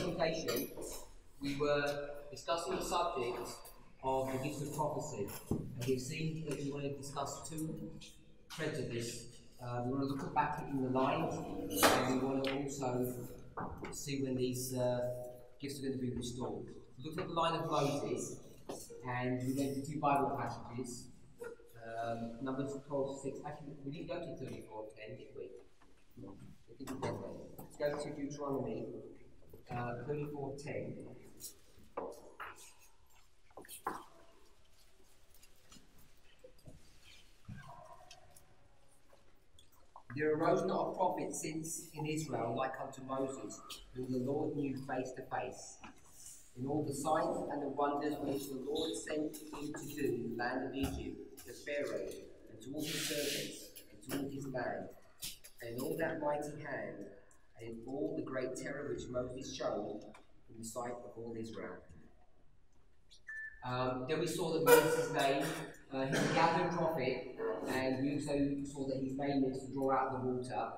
presentation, we were discussing the subject of the gift of prophecy, and we've seen that we want to discuss two threads of this. We want to look back in the lines, and we want to also see when these gifts are going to be restored. We looked at the line of Moses, and we went to two Bible passages. Numbers 12:6. Actually, we didn't go to 34:10, did we? No. Let's go to Deuteronomy 34:10. There arose not a prophet since in Israel like unto Moses, whom the Lord knew face to face. In all the signs and the wonders which the Lord sent him to do in the land of Egypt, to Pharaoh, and to all his servants, and to all his land, and in all that mighty hand, and in all the great terror which Moses showed in the sight of all Israel. Then we saw that Moses' name, he's a gathering prophet, and we also saw that his name is to draw out the water,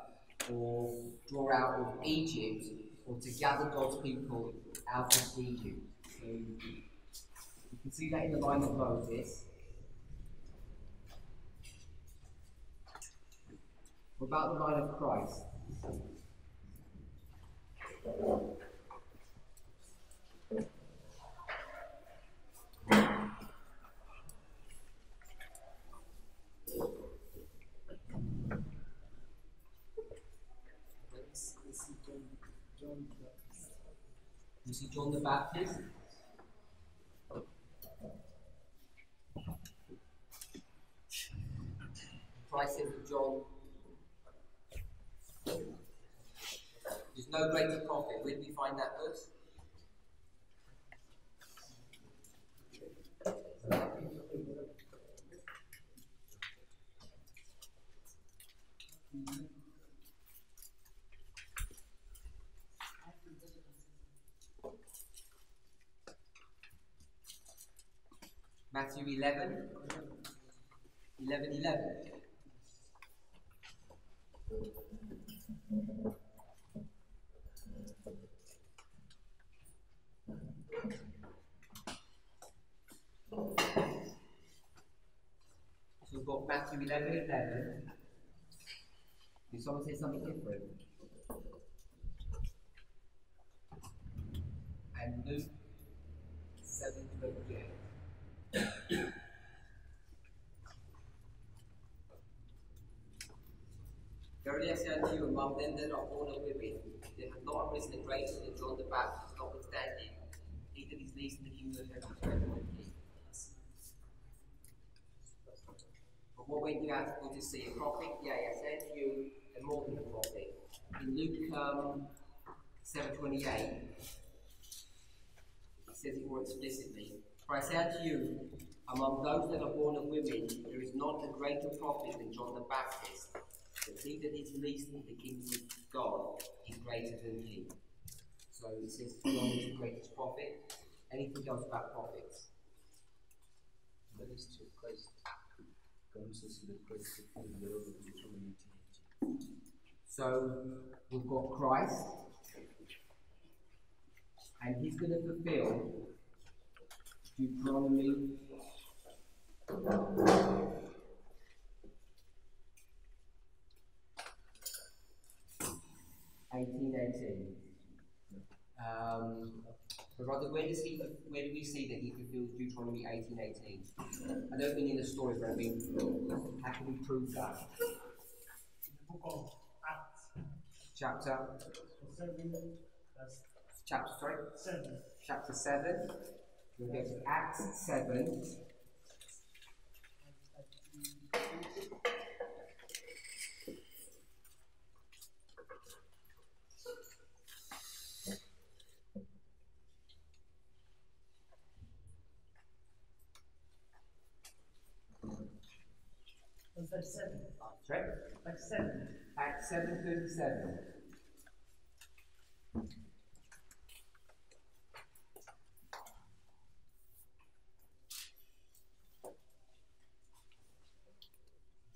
or draw out of Egypt, or to gather God's people out of Egypt. So you can see that in the line of Moses. What about the line of Christ? You see John the Baptist? Christ said to John, there's no greater prophet. Where do we find that verse? Matthew 11. So we've got Matthew 11. Did someone say something different? And Luke 7:28. Verily I say unto you, among them that are born of women, there hath not arisen a greater than John the Baptist, notwithstanding, he that is least in the kingdom of heaven is greater than he. But what went you out for to see? A prophet? Yea, I say unto you, and more than a prophet. In Luke 7:28, it says it more explicitly. For I say unto you, among those that are born of women, there is not a greater prophet than John the Baptist. But he that is least in the kingdom of God is greater than he. So it says John is the greatest prophet. Anything else about prophets? That is true. Christ comes as the Christ of the world of Deuteronomy 18. So we've got Christ, and he's going to fulfill Deuteronomy 18:18. But rather, where do we see that he fulfills Deuteronomy 18:18? I don't mean in the story, but I mean, how can we prove that? In the book of Acts. Chapter 7. Chapter 7. We'll go to Acts 7. Verse 7. Sorry? Acts 7. Acts 7:37.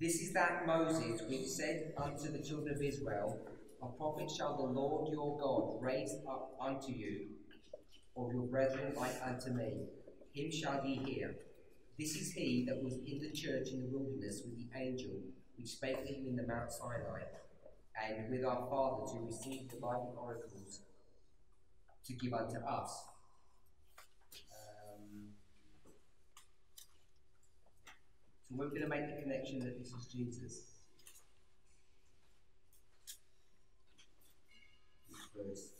This is that Moses which said unto the children of Israel, A prophet shall the Lord your God raise up unto you of your brethren like unto me. Him shall ye hear. This is he that was in the church in the wilderness with the angel which spake to him in the Mount Sinai, and with our fathers who received the lively oracles to give unto us. So we're going to make the connection that this is Jesus. This verse.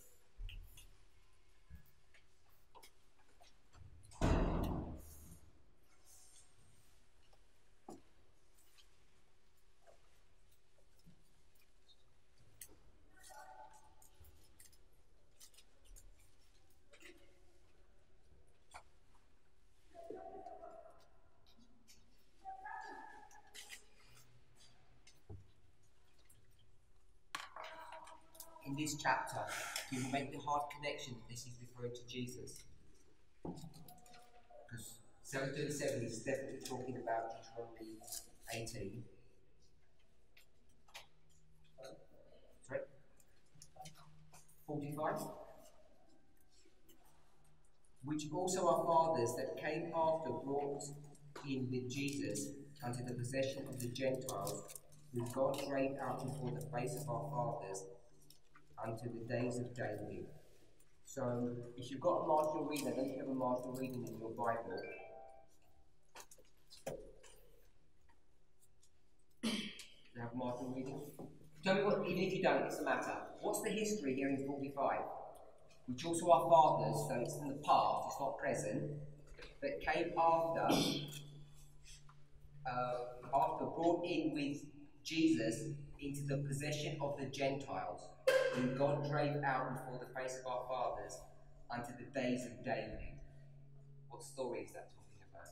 In this chapter, you make the hard connection that this is referring to Jesus. Because 7:37 is definitely talking about Deuteronomy 18. Sorry? 45? Which also our fathers that came after brought in with Jesus unto the possession of the Gentiles, with God drave out before the face of our fathers unto the days of David. So, if you've got a marginal reading, I don't know if you have a marginal reading in your Bible. Do you have a marginal reading? Tell me what, even if you don't, it doesn't matter. What's the history here in 45? Which also our fathers, so it's in the past, it's not present, that came after brought in with Jesus into the possession of the Gentiles, whom God drave out before the face of our fathers unto the days of David. What story is that talking about?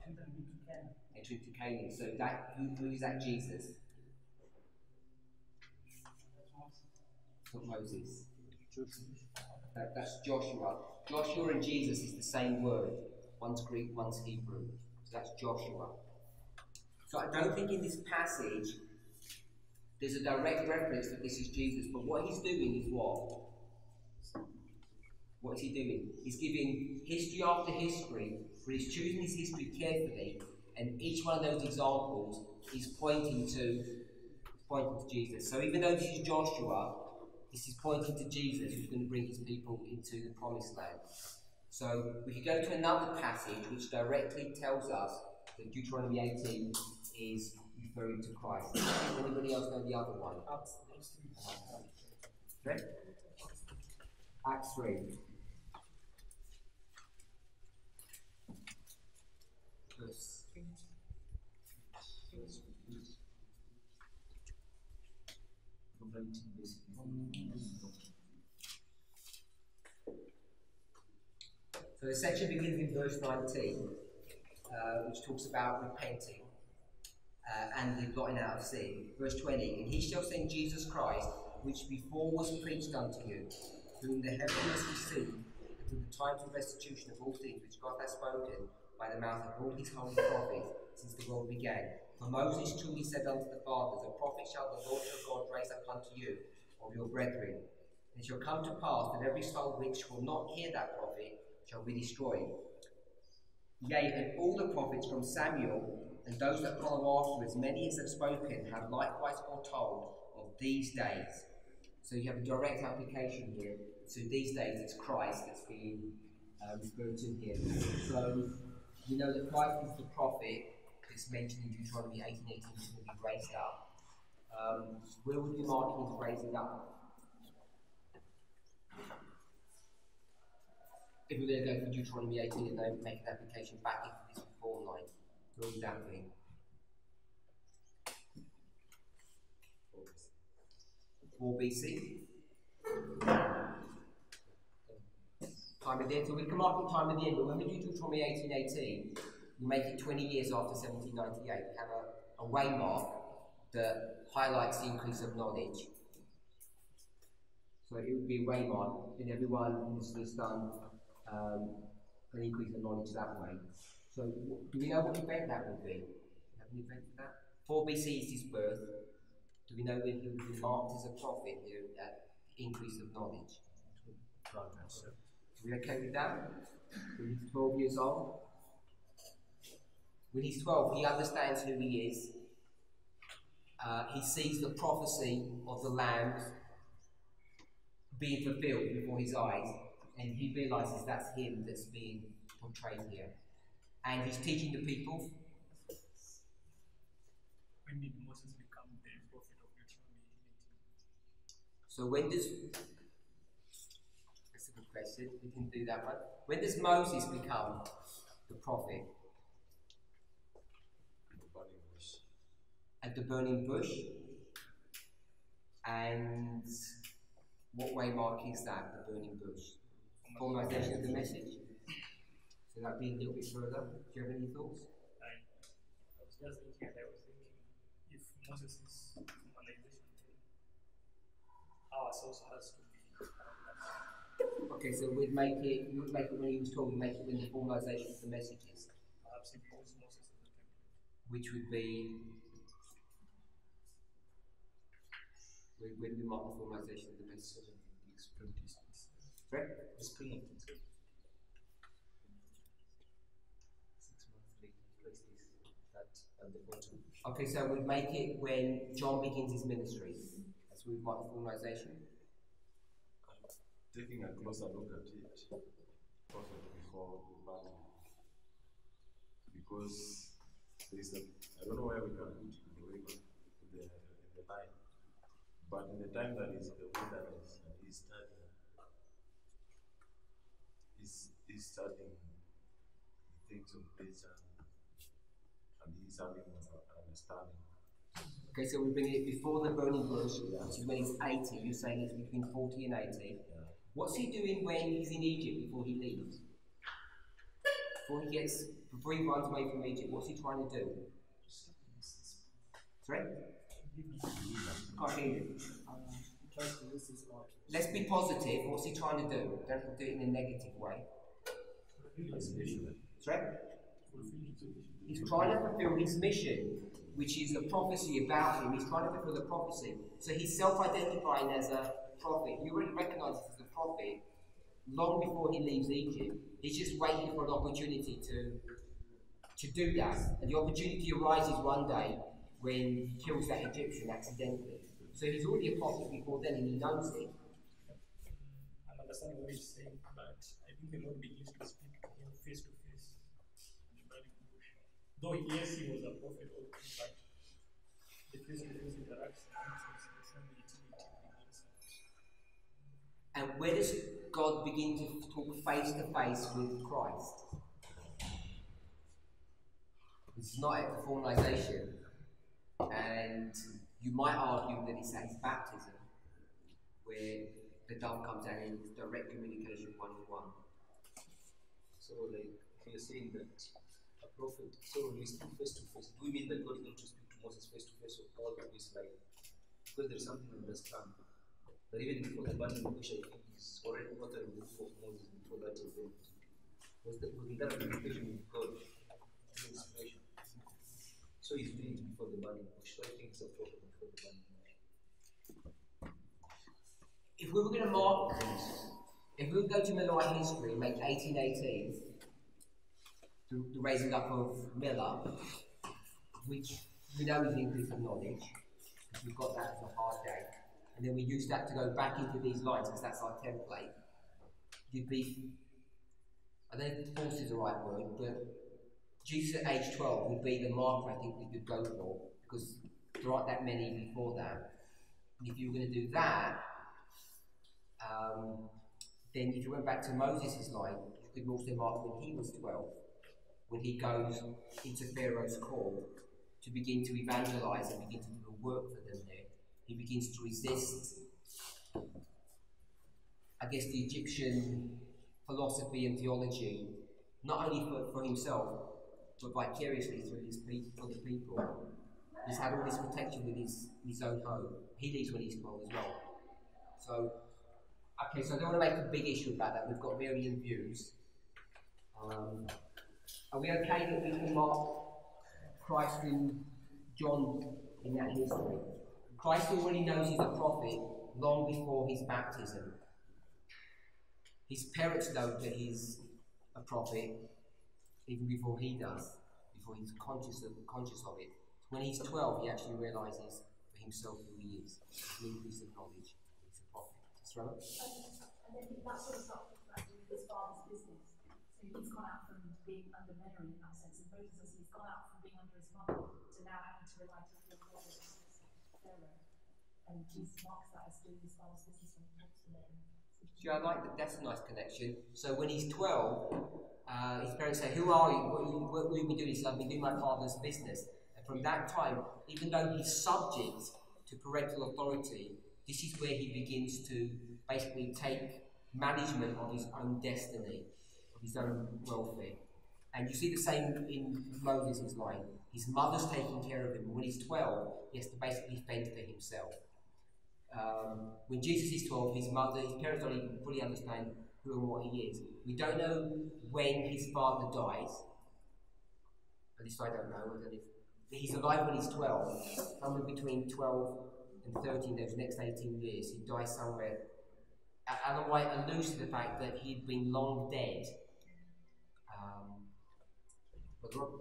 Entering into Canaan. Entering into Canaan. So that who is that Jesus? It's not Moses. That's Joshua. Joshua and Jesus is the same word. One's Greek, one's Hebrew. So that's Joshua. So I don't think in this passage there's a direct reference that this is Jesus, but what he's doing is what? What is he doing? He's giving history after history, but he's choosing his history carefully, and each one of those examples is pointing to Jesus. So even though this is Joshua, this is pointing to Jesus, who's going to bring his people into the promised land. So we could go to another passage which directly tells us that Deuteronomy 18 is referring to Christ. Does anybody else know the other one? Okay? Acts 3. Verse. So the section begins in verse 19, which talks about repenting and the blotting out of sin. Verse 20, and he shall send Jesus Christ, which before was preached unto you, whom the heaven must receive, until the times of restitution of all things which God hath spoken by the mouth of all his holy prophets since the world began. For Moses truly said unto the fathers, a prophet shall the Lord your God raise up unto you of your brethren. And it shall come to pass that every soul which will not hear that prophet shall be destroyed. Yea, and all the prophets from Samuel and those that follow afterwards, many as have spoken, have likewise foretold of these days. So you have a direct application here. So these days it's Christ that's being referred to here. So you know that Christ is the prophet that's mentioned in Deuteronomy 18:18, who's going to be raised up. Where would you mark his raising up? If we're going to go for Deuteronomy 18 and then make an application back into this reform line, where would that be? 4 BC. Time at the end. So we can mark it time at the end, but when we do Deuteronomy 18:18, we make it 20 years after 1798. We have a waymark that highlights the increase of knowledge. So it would be a waymark, and everyone has done an increase of knowledge that way. So do we know what event that would be? Have an event for that? 4 BC is his birth. Do we know when he was marked as a prophet here at the increase of knowledge? Are we okay with that? When he's 12 years old? When he's 12, he understands who he is. He sees the prophecy of the Lamb being fulfilled before his eyes, and he realizes that's him that's being portrayed here. And he's teaching the people. When did Moses become the prophet of Deuteronomy 18? So when does, that's a good question, we can do that one. When does Moses become the prophet? At the burning bush. And what way, Mark, is that, the burning bush? Formalization of the message. So that'd be a little bit further. Do you have any thoughts? I was just thinking, and I was thinking, if Moses is formalization, ours also has to be around that. Okay, so we'd make it, you would make it when he was talking, make it when the formalization of the message is. Perhaps if we use Moses as a template. Which would be when we mark the formalization of the message. Right? The spring of things. 6 months later, place this, that at the bottom. Okay, so we'd make it when John begins his ministry. That's where we mark the formalization. Taking a closer look at it, prophet before Bible, because there is I don't know where we can put it in the way, in the line, but in the time that is the wilderness and he's studying the things of nature and he's having an understanding. Okay, so we bring it before the burning bush, which is when he's 80. You're saying it's between 40 and 80. Yeah. What's he doing when he's in Egypt before he leaves? Before he runs away from Egypt, what's he trying to do? Sorry? Can't hear you. He tries to use his heart. Let's be positive. What's he trying to do? Don't do it in a negative way. Sorry? He's trying to fulfill his mission, which is a prophecy about him. He's trying to fulfill the prophecy. So he's self-identifying as a prophet. You already recognize him as a prophet long before he leaves Egypt. He's just waiting for an opportunity to do that. And the opportunity arises one day when he kills that Egyptian accidentally. So he's already a prophet before then and he knows it. I'm understanding what he's saying, but I think the Lord begins to speak to him face to face in the burning bush. Though yes, he was a prophet, but the face to face interaction is when the intimate begins. And where does God begin to talk face to face with Christ? It's not at the formalization, and you might argue that it's at his baptism, where the dove comes down in direct communication one-on-one. So, like, you're saying that a prophet, so when we speak face to face, do we mean that God is going to speak to Moses face to face or all of his life? Because there's something to understand. That even before the burning bush, I think he's already authoring the book of Moses before that event. Was that communication with God? Inspiration. So he's doing it before the burning bush. So I think it's a prophet before the burning bush. If we were going to mark this, if we would go to Millite history and make 1818, the raising up of Miller, which we know is the increase of knowledge, because we've got that as a hard date, and then we use that to go back into these lines because that's our template. You'd be, I don't know if false is the right word, but Jesus at age 12 would be the marker I think we could go for, because there aren't that many before that. And if you were going to do that, then if you went back to Moses' line, you could also mark when he was 12, when he goes into Pharaoh's court to begin to evangelize and begin to do the work for them there. He begins to resist, I guess, the Egyptian philosophy and theology, not only for himself, but vicariously through for the people. He's had all this protection with his own home. He leaves when he's 12 as well. So, okay, so I don't want to make a big issue about that. We've got varying views. Are we okay that we can mark Christ and John in that history? Christ already knows he's a prophet long before his baptism. His parents know that he's a prophet even before he does, before he's conscious of it. When he's 12, he actually realizes for himself who he is. An increase of knowledge. He's a prophet. That's right. And then that sort of stuff about doing his father's business. So he's gone out from being under Mary in that sense, and Moses says he's gone out from being under his mother to now having to rely to the authority of Pharaoh. And Jesus marks that as doing his father's business when he talks to Mary. See, I like that. That's a nice connection. So when he's 12, his parents say, "Who are you? What will you be doing?" He says, "I've been doing my father's business." And from that time, even though he's subject to parental authority, this is where he begins to basically take management of his own destiny, of his own welfare. And you see the same in Moses' life. His mother's taking care of him. When he's 12, he has to basically fend for himself. When Jesus is 12, his parents don't even fully understand who and what he is. We don't know when his father dies. At least I don't know. I don't know if he's alive when he's 12. Somewhere between 12 and 13, those next 18 years, he dies somewhere. Ellen White alludes to the fact that he'd been long dead. But Rob,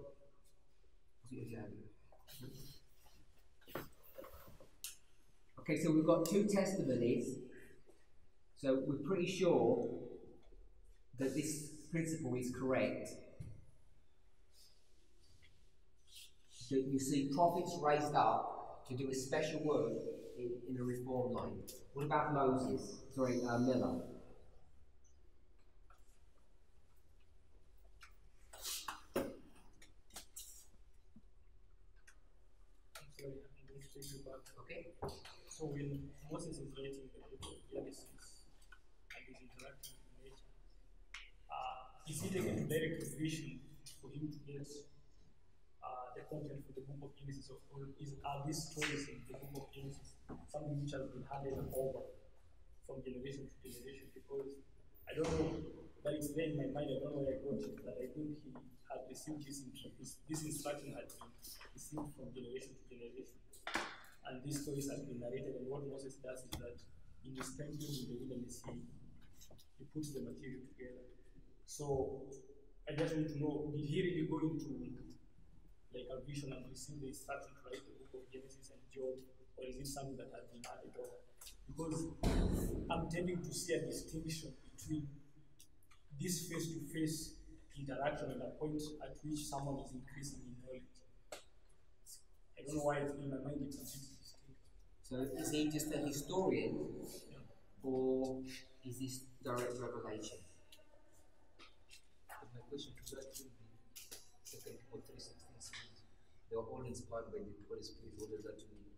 okay, so we've got two testimonies. So we're pretty sure that this principle is correct. That you see prophets raised up to do a special work in a reform line. What about Moses? Sorry, Miller. Okay. So when Moses is writing the book of Genesis and is interacting with nature, is he taking a direct vision for him to get the content for the book of Genesis, or are these stories in the book of Genesis something which has been handed over from generation to generation? Because I don't know, but it's there in my mind, I don't know where I got it, but I think he had received this instruction had been received from generation to generation. And these stories have been narrated, and what Moses does is that in his time in the wilderness, he puts the material together. So I just want to know, did he really go into like a vision and receive the instruction to write the book of Genesis and Job, or is it something that has been added over? Because I'm tending to see a distinction between this face-to-face interaction and a point at which someone is increasing in knowledge. I don't know why in my mind it's a bit distinct. So is he just a historian, or is this direct revelation? But my question to that would be 2 Timothy 3:16 says they were all inspired by the Holy Spirit. What does that mean?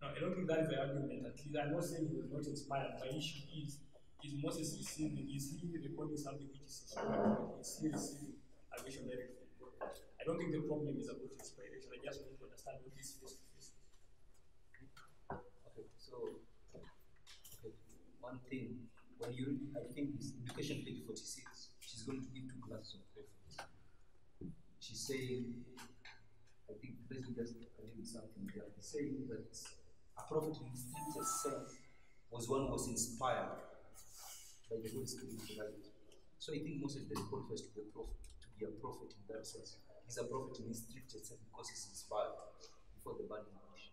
No, I don't think that is the argument. At least I'm not saying he was not inspired. My issue is Moses receiving, is he recording something which is inspired? Is he receiving a vision directly from God? I don't think the problem is about inspiration. I just want to understand what this face to face is. Okay, so one thing, when you, I think it's education page 46, she's going to give 2 classes of reference. She's saying, I think basically just adding something there. He's saying that a prophet in his strictest sense was one who was inspired by the Holy Spirit to write. So I think Moses then qualifies to be a prophet in that sense. He's a prophet in his strictest sense because he's inspired before the burning bush.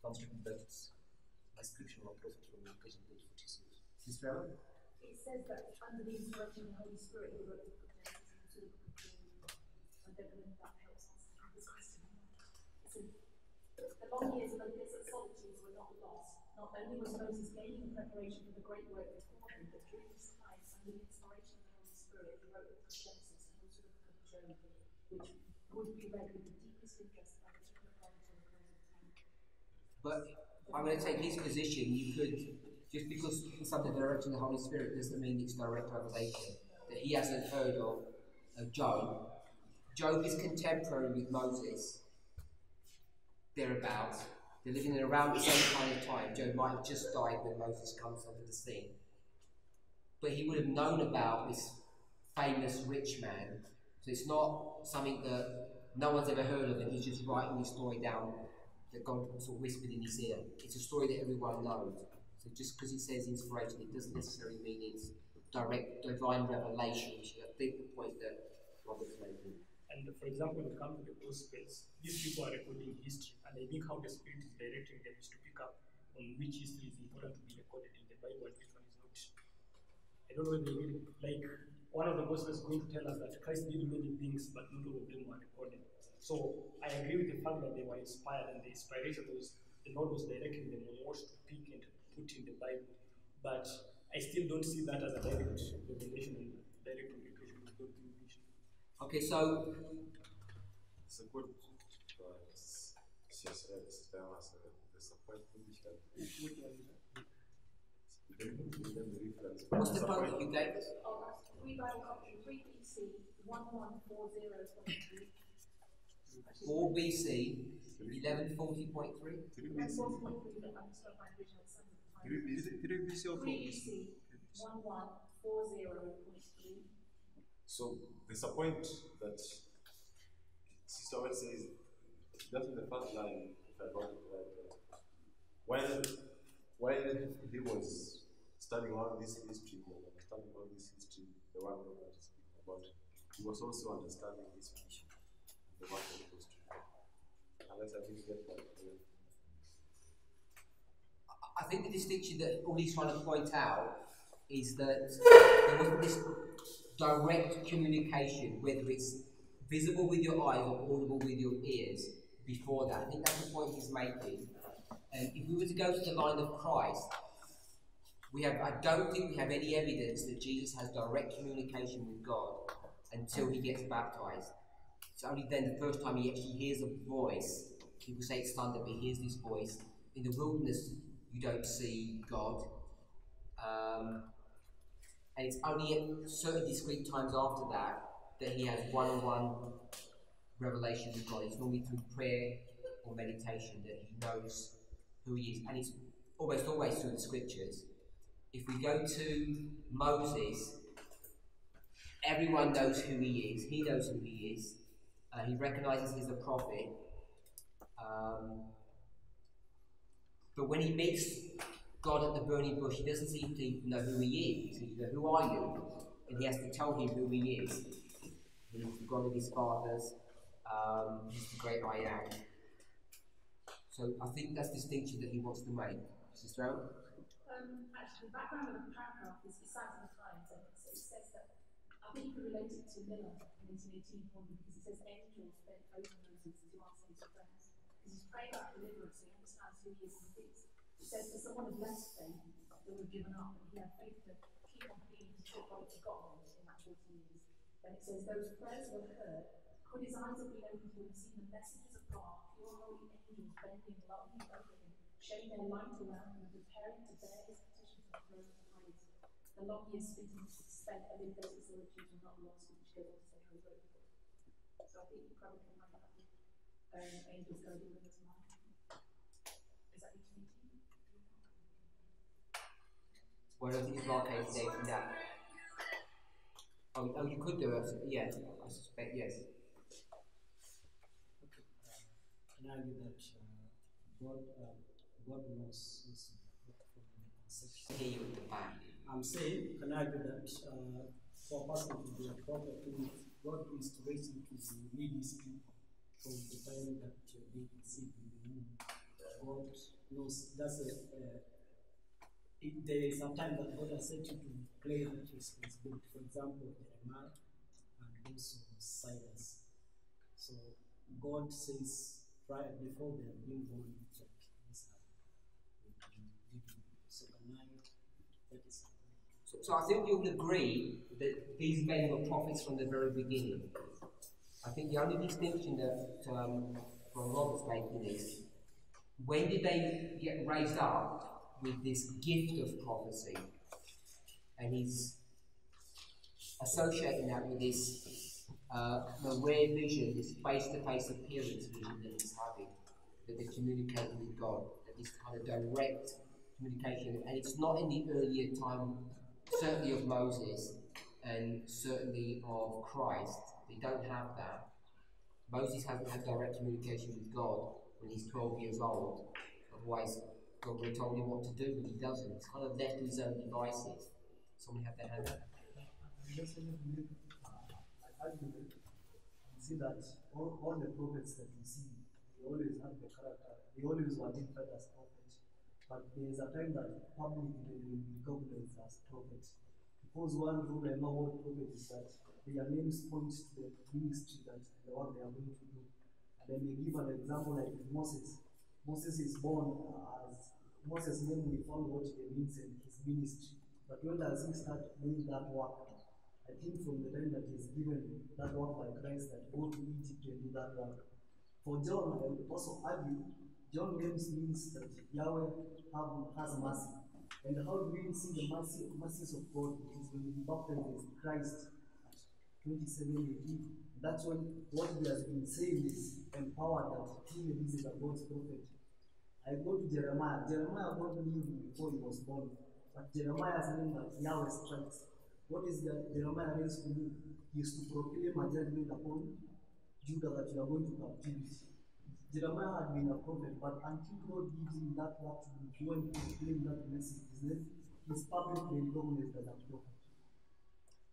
Comes to that's description of a prophet from Education page 46. Sister Ellen? It says that under the inspiration of the Holy Spirit, he wrote the book of Genesis and the book of Job. I don't know if that helps answer this question. The long years of the desert solitudes were not lost. Not only was Moses gaining in preparation for the great work before him, but during this time, under the inspiration of the Holy Spirit, he wrote the book of Genesis and also the book of Job, which would be read with the deepest interest by the children of God until the close of time. But I'm going to take his position. You could, just because it's under the direction of the Holy Spirit doesn't mean it's direct revelation. That he hasn't heard of Job. Job is contemporary with Moses, thereabouts. They're living in around the same kind of time. Job might have just died when Moses comes onto the scene. But he would have known about this famous rich man. So it's not something that no one's ever heard of, and he's just writing his story down that God sort of whispered in his ear. It's a story that everyone knows. So just because it says inspiration, it doesn't necessarily mean it's direct divine revelation, which is, I think, the point that Robert's making. And for example, when it comes to the Gospels, these people are recording history, and I think how the Spirit is directing them is to pick up on which history is important to be recorded in the Bible and which one is not. I don't know if they really, like, one of the Gospels is going to tell us that Christ did many things, but not all of them were recorded. So I agree with the fact that they were inspired, and the inspiration was the Lord was directing them on what to pick and put in the Bible. But I still don't see that as a direct revelation and direct communication with God through vision. Okay, so it's a good what's the quote that you gave us? Oh, that's 3 Bible copy, 3 BC, 1140.3. 4 BC, 1140.3. 1140.3, but I'm just not my original sentence. 3 BC, 1140.3. So there's a point that Sister West says, that's in the first line, if I got it right. While he was studying all this history, understanding all this history, the one that is speaking about, he was also understanding his mission, the one that was to do. Unless I didn't get that. I think the distinction that all he's trying to point out is that there wasn't this direct communication, whether it's visible with your eyes or audible with your ears, before that. I think that's the point he's making. And if we were to go to the line of Christ, I don't think we have any evidence that Jesus has direct communication with God until he gets baptized. It's only then, the first time he actually hears a voice. People say it's thunder, but he hears this voice. In the wilderness, you don't see God. And it's only at certain discrete times after that that he has one-on-one revelation with God. It's normally through prayer or meditation that he knows who he is. And it's almost always through the scriptures. If we go to Moses, everyone knows who he is. He knows who he is. He recognizes he's a prophet. But when he meets God at the burning bush, he doesn't seem to know who he is. He says, "Who are you?" And he has to tell him who he is. He's the God of his fathers. He's the great I am. So I think that's the distinction that he wants to make. Sister Aaron? Actually, the background of the paragraph is Signs of the Times, and it says that, I think you can relate it to Miller in 1818 probably, because it says angels bent over Moses to answer his prayers. Because he's praying about deliverance, so he understands who he is and thinks. It says for someone of less faith, they were given up, and he had faith to keep on pleading to God had forgotten in that 40 years. Then it says those prayers were heard, could his eyes have been opened to have seen the messages of God, pure holy angels bending lovingly over him, shedding their light around him, and preparing to bear his petition to the throne of the highest. The long years spent amid those solitudes were not lost, which goes on to say how he wrote the book. So I think you probably can find that with angels going to with us now. Is that 1818? Well, I think it's Mark 8 from that. Oh, you could do it. Yeah, I suspect, yes. Okay. Can I argue that God knows this from the conception? Hear you at the back. I'm saying, can I argue that for a person to be a prophet, God is waiting to lead his people from the time that they conceived in the womb. God knows that's there is a time that God has set you to play that responsibility. For example, Jeremiah and also Cyrus. So God says before they are being born, that these are given. So can I? That is. So I think you'll agree that these men were prophets from the very beginning. I think the only distinction that from Robert's making is, when did they get raised up with this gift of prophecy? And he's associating that with this rare vision, this face-to-face appearance vision that he's having, that they're communicating with God, that this kind of direct communication. And it's not in the earlier time, certainly of Moses and certainly of Christ. They don't have that. Moses hasn't had direct communication with God, when he's 12 years old. Otherwise, God would have told him what to do, but he doesn't. He's kind of left to his own devices. Somebody have their hand up. Just want to make an argument and see that all the prophets that we see, they always have the character, they always were identified as prophets. But there is a time that publicly they will be recognized as prophets. Because one rule I know about prophets is that their names point to the ministry that the one they are going to do. And then they give an example like with Moses. Moses is born as Moses' name, we found what it means in his ministry. But when does he start doing that work? I think from the time that he is given that work by Christ, that go to Egypt and do that work. For John, I would also argue, John names means that Yahweh has mercy. And how do we see the mercies of God? It is when he baptizes Christ at 27 AD. That's when what he has been saying is empowered that truly this is a God's prophet. I go to Jeremiah. Jeremiah God knew him before he was born. But Jeremiah's name that Yahweh strikes. What is that Jeremiah raised to do? He is to proclaim a judgment upon Judah that you are going to captivity. Jeremiah had been a prophet, but until God gives him that work to go and proclaim that message, he's publicly recognized as a prophet.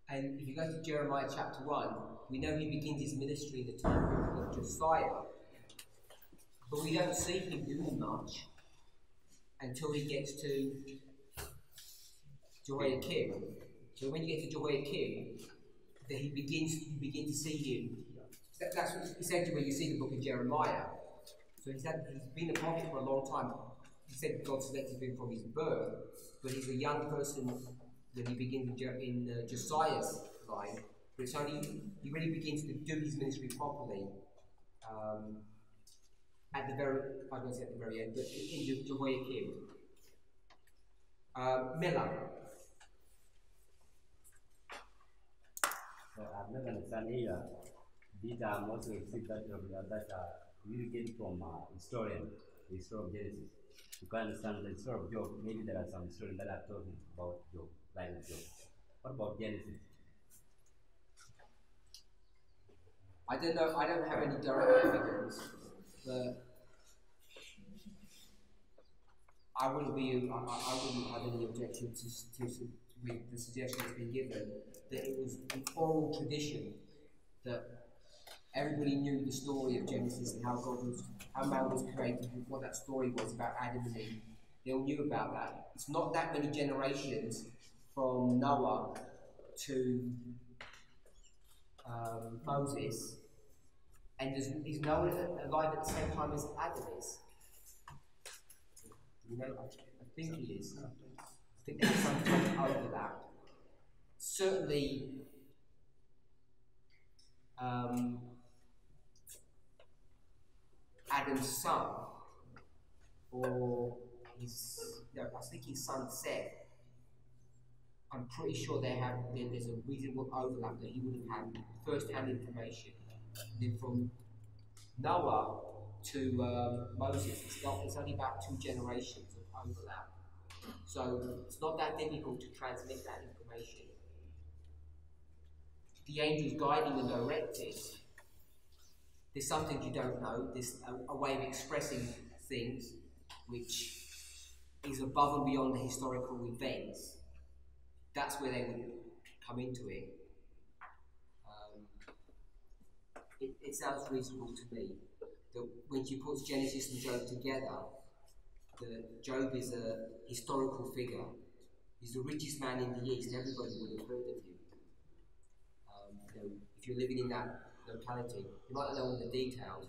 And if you go to Jeremiah chapter 1, we know he begins his ministry in the time of Josiah. But we don't see him doing much until he gets to Jehoiakim. So when you get to Jehoiakim, then you begin to see him. That's essentially where you see the book of Jeremiah. So he's been a prophet for a long time. He said God selected him from his birth, but he's a young person when he begins in Josiah's line. But it's only he really begins to do his ministry properly. At the very, I won't say at the very end, but in Jehoiakim. Miller. So I've never understand here. These are mostly that we get from historian, the history of Genesis. You can understand the story of Job. Maybe there are some historians that are talking about Job, like Job. What about Genesis? I don't know. I don't have any direct evidence, but I wouldn't have any objection to with the suggestion that's been given that it was an oral tradition that everybody knew the story of Genesis and how man was created, what that story was about Adam and Eve. They all knew about that. It's not that many generations from Noah to Moses, and is Noah alive at the same time as Adam is? You know, I think he is. I think there's some kind of overlap. Certainly, Adam's son, or I think his son Seth, I'm pretty sure there's a reasonable overlap that he would have had first-hand information. Then from Noah to Moses, it's only about 2 generations of overlap. So it's not that difficult to transmit that information. The angels guiding and directing. There's some things you don't know. There's a way of expressing things which is above and beyond the historical events. That's where they would come into it. It sounds reasonable to me that when she puts Genesis and Job together, that Job is a historical figure. He's the richest man in the East. Everybody would have heard of him. If you're living in that locality, you might not know all the details,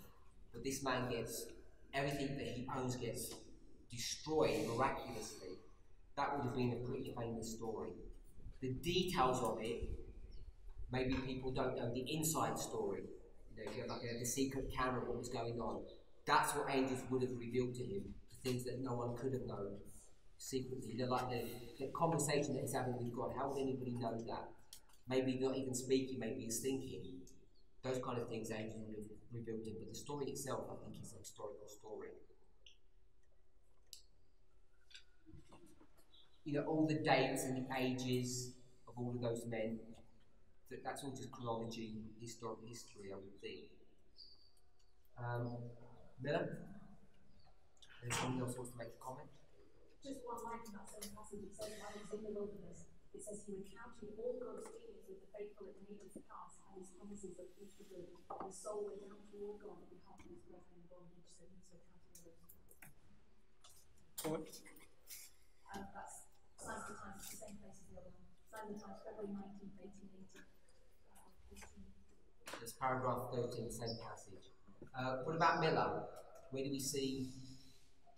but this man gets everything that he owns gets destroyed miraculously. That would have been a pretty famous story. The details of it, maybe people don't know the inside story. You know, if you have like the secret camera, what was going on. That's what angels would have revealed to him, the things that no one could have known secretly. They're like the conversation that he's having with God. How would anybody know that? Maybe not even speaking, maybe he's thinking. Those kind of things angels would have revealed to him. But the story itself, I think, is a historical story. You know, all the dates and the ages of all of those men, that's all just chronology, historical history, I would think. Miller? Does anyone else wants to make a comment? Just one line from that same passage, it says, while he was in the wilderness, it says he recounted all God's dealings with the faithful in ages past and his promises of future good. His soul went out toward God on behalf of his brethren in bondage, so he was recounting all those. What? That's Signs of the Times, it's the same place as the other one. Signs of the Times, February 19th, 1880. 18. That's paragraph 13, same passage. What about Miller? Where do we see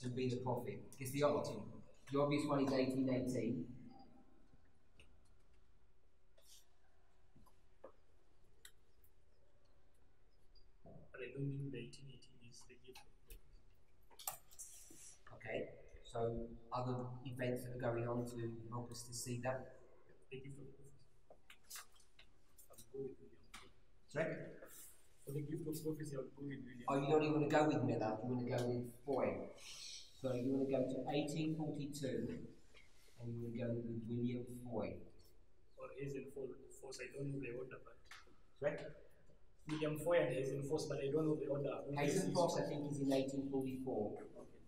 to be the prophet? Because the obvious one is 1818. But I don't think the 1818 is the gift of prophecy. Okay, so other events that are going on to help us to see that. The gift of prophecy. I'll go with William. Sorry? For the gift of prophecy, I'll go with William. Oh, you don't even want to go with Miller, you want to go with Foy. So you want to go to 1842 and you want to go with William Foy. Or Hazen Force, I don't know the order, but. Sorry? William Foy and Hazen Force, but I don't know the order. Hazen Foss, I think, is in 1844. Okay.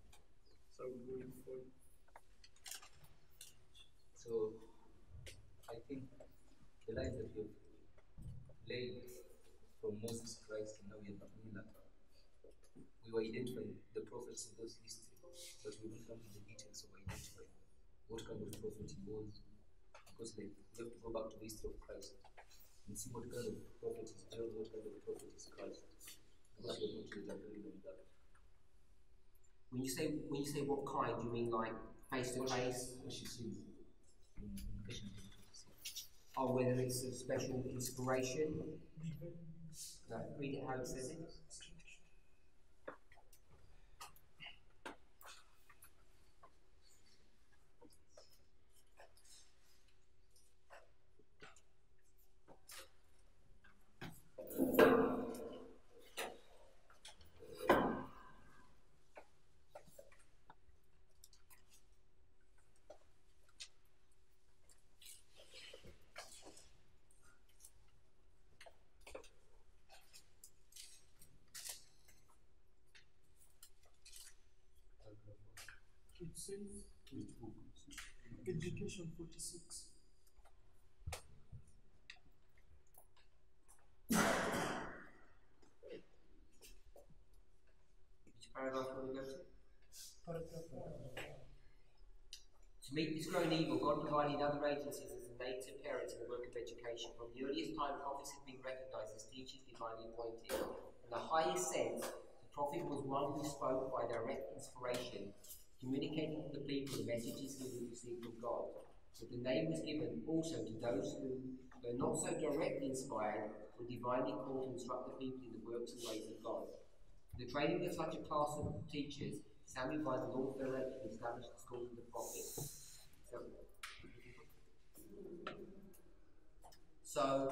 So we'll go with Foy. So, I think the lines that you've laid from Moses Christ and now we have Miller, we were identifying the prophets in those lists, but we don't come to the details of identifying what kind of prophet he was. Because like, we have to go back to the history of Christ and see what kind of prophet is John, what kind of prophet is Christ. Because we are not really agreed on that. When you say what kind, do you mean like face to face? What she sees in Christian history. Or whether it's a special inspiration? No, read it how it says it. It says Education 46. Which paragraph will we go to? Paragraph To meet this growing evil, God provided other agencies as a native parent in the work of education. From the earliest time, prophets have been recognized as teachers divinely appointed. In the highest sense, the prophet was one who spoke by direct inspiration, communicating to the people the messages he had received from God. But the name was given also to those who, though not so directly inspired, were divinely called to instruct the people in the works and ways of God. The training of such a class of teachers, Samuel by the Lord's direction, established the school of the prophet. So,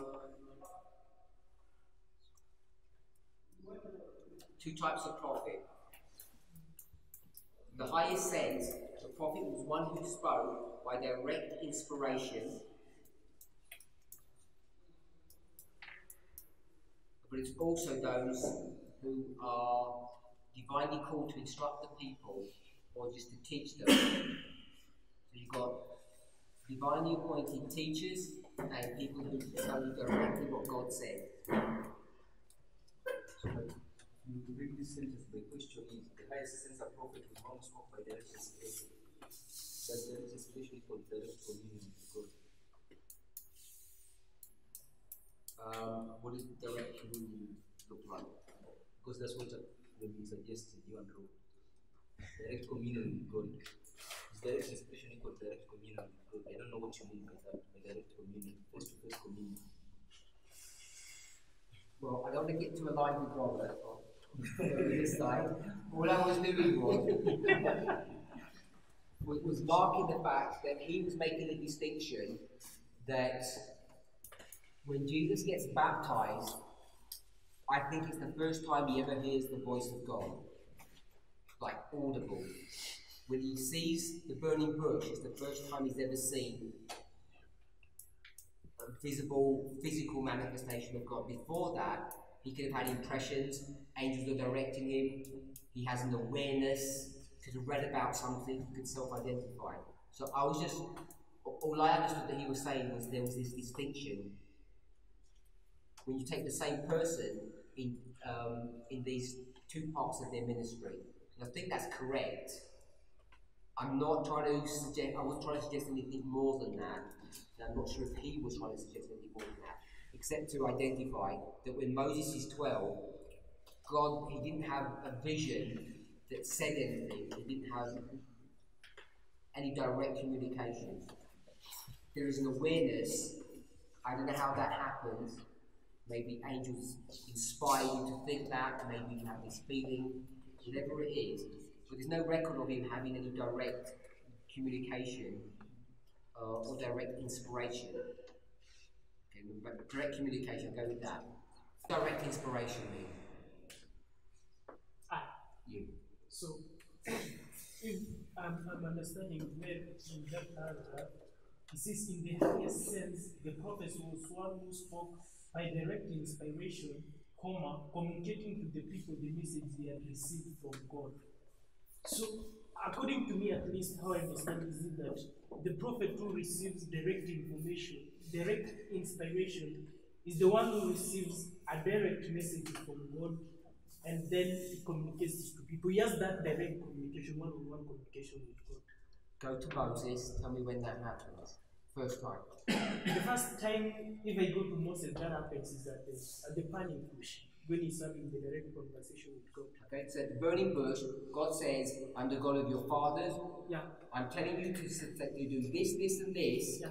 two types of prophet. In the highest sense, the prophet was one who spoke by direct inspiration, but it's also those who are divinely called to instruct the people or just to teach them. So you've got divinely appointed teachers and people who tell you directly what God said. So, you read this sentence, the question is the highest sense of prophet was one who spoke by direct inspiration. That direct inspiration is called direct communion with God. What does direct communion look like? Because that's what we suggested you and wrote. Direct communion with God. Is direct inspiration equal to direct communion with God? I don't know what you mean by that, by direct communion, face-to-face communion. Well, I don't want to get too aligned with Robert on this side. All I was doing was marking the fact that he was making a distinction that when Jesus gets baptized, I think it's the first time he ever hears the voice of God, like audible. When he sees the burning bush, it's the first time he's ever seen a visible, physical manifestation of God. Before that, he could have had impressions, angels are directing him, he has an awareness, could have read about something, could self-identify. So I was just, all I understood that he was saying was there was this distinction when you take the same person in these two parts of their ministry. And I think that's correct. I'm not trying to suggest, I wasn't trying to suggest anything more than that. And I'm not sure if he was trying to suggest anything more than that, except to identify that when Moses is 12, God, he didn't have a vision that said anything. He didn't have any direct communication. There is an awareness. I don't know how that happens. Maybe angels inspire you to think that. Maybe you have this feeling, whatever it is. But there's no record of him having any direct communication or direct inspiration. Okay, but direct communication, go with that. Direct inspiration means. You. So, if I'm understanding where in that paragraph, it says, in the highest sense, the prophet was one who spoke by direct inspiration, communicating to the people the message they had received from God. So, according to me at least, how I understand is that the prophet who receives direct information, direct inspiration, is the one who receives a direct message from God, and then he communicates this to people. He has that direct communication, one-on-one communication with God. Go to Moses, tell me when that happens. First time. The first time, if I go to Moses, that happens is at the burning bush, when he's having the direct conversation with God. Okay, so at the burning bush, God says, I'm the God of your fathers. Yeah. I'm telling you to do this, this, and this. Yeah.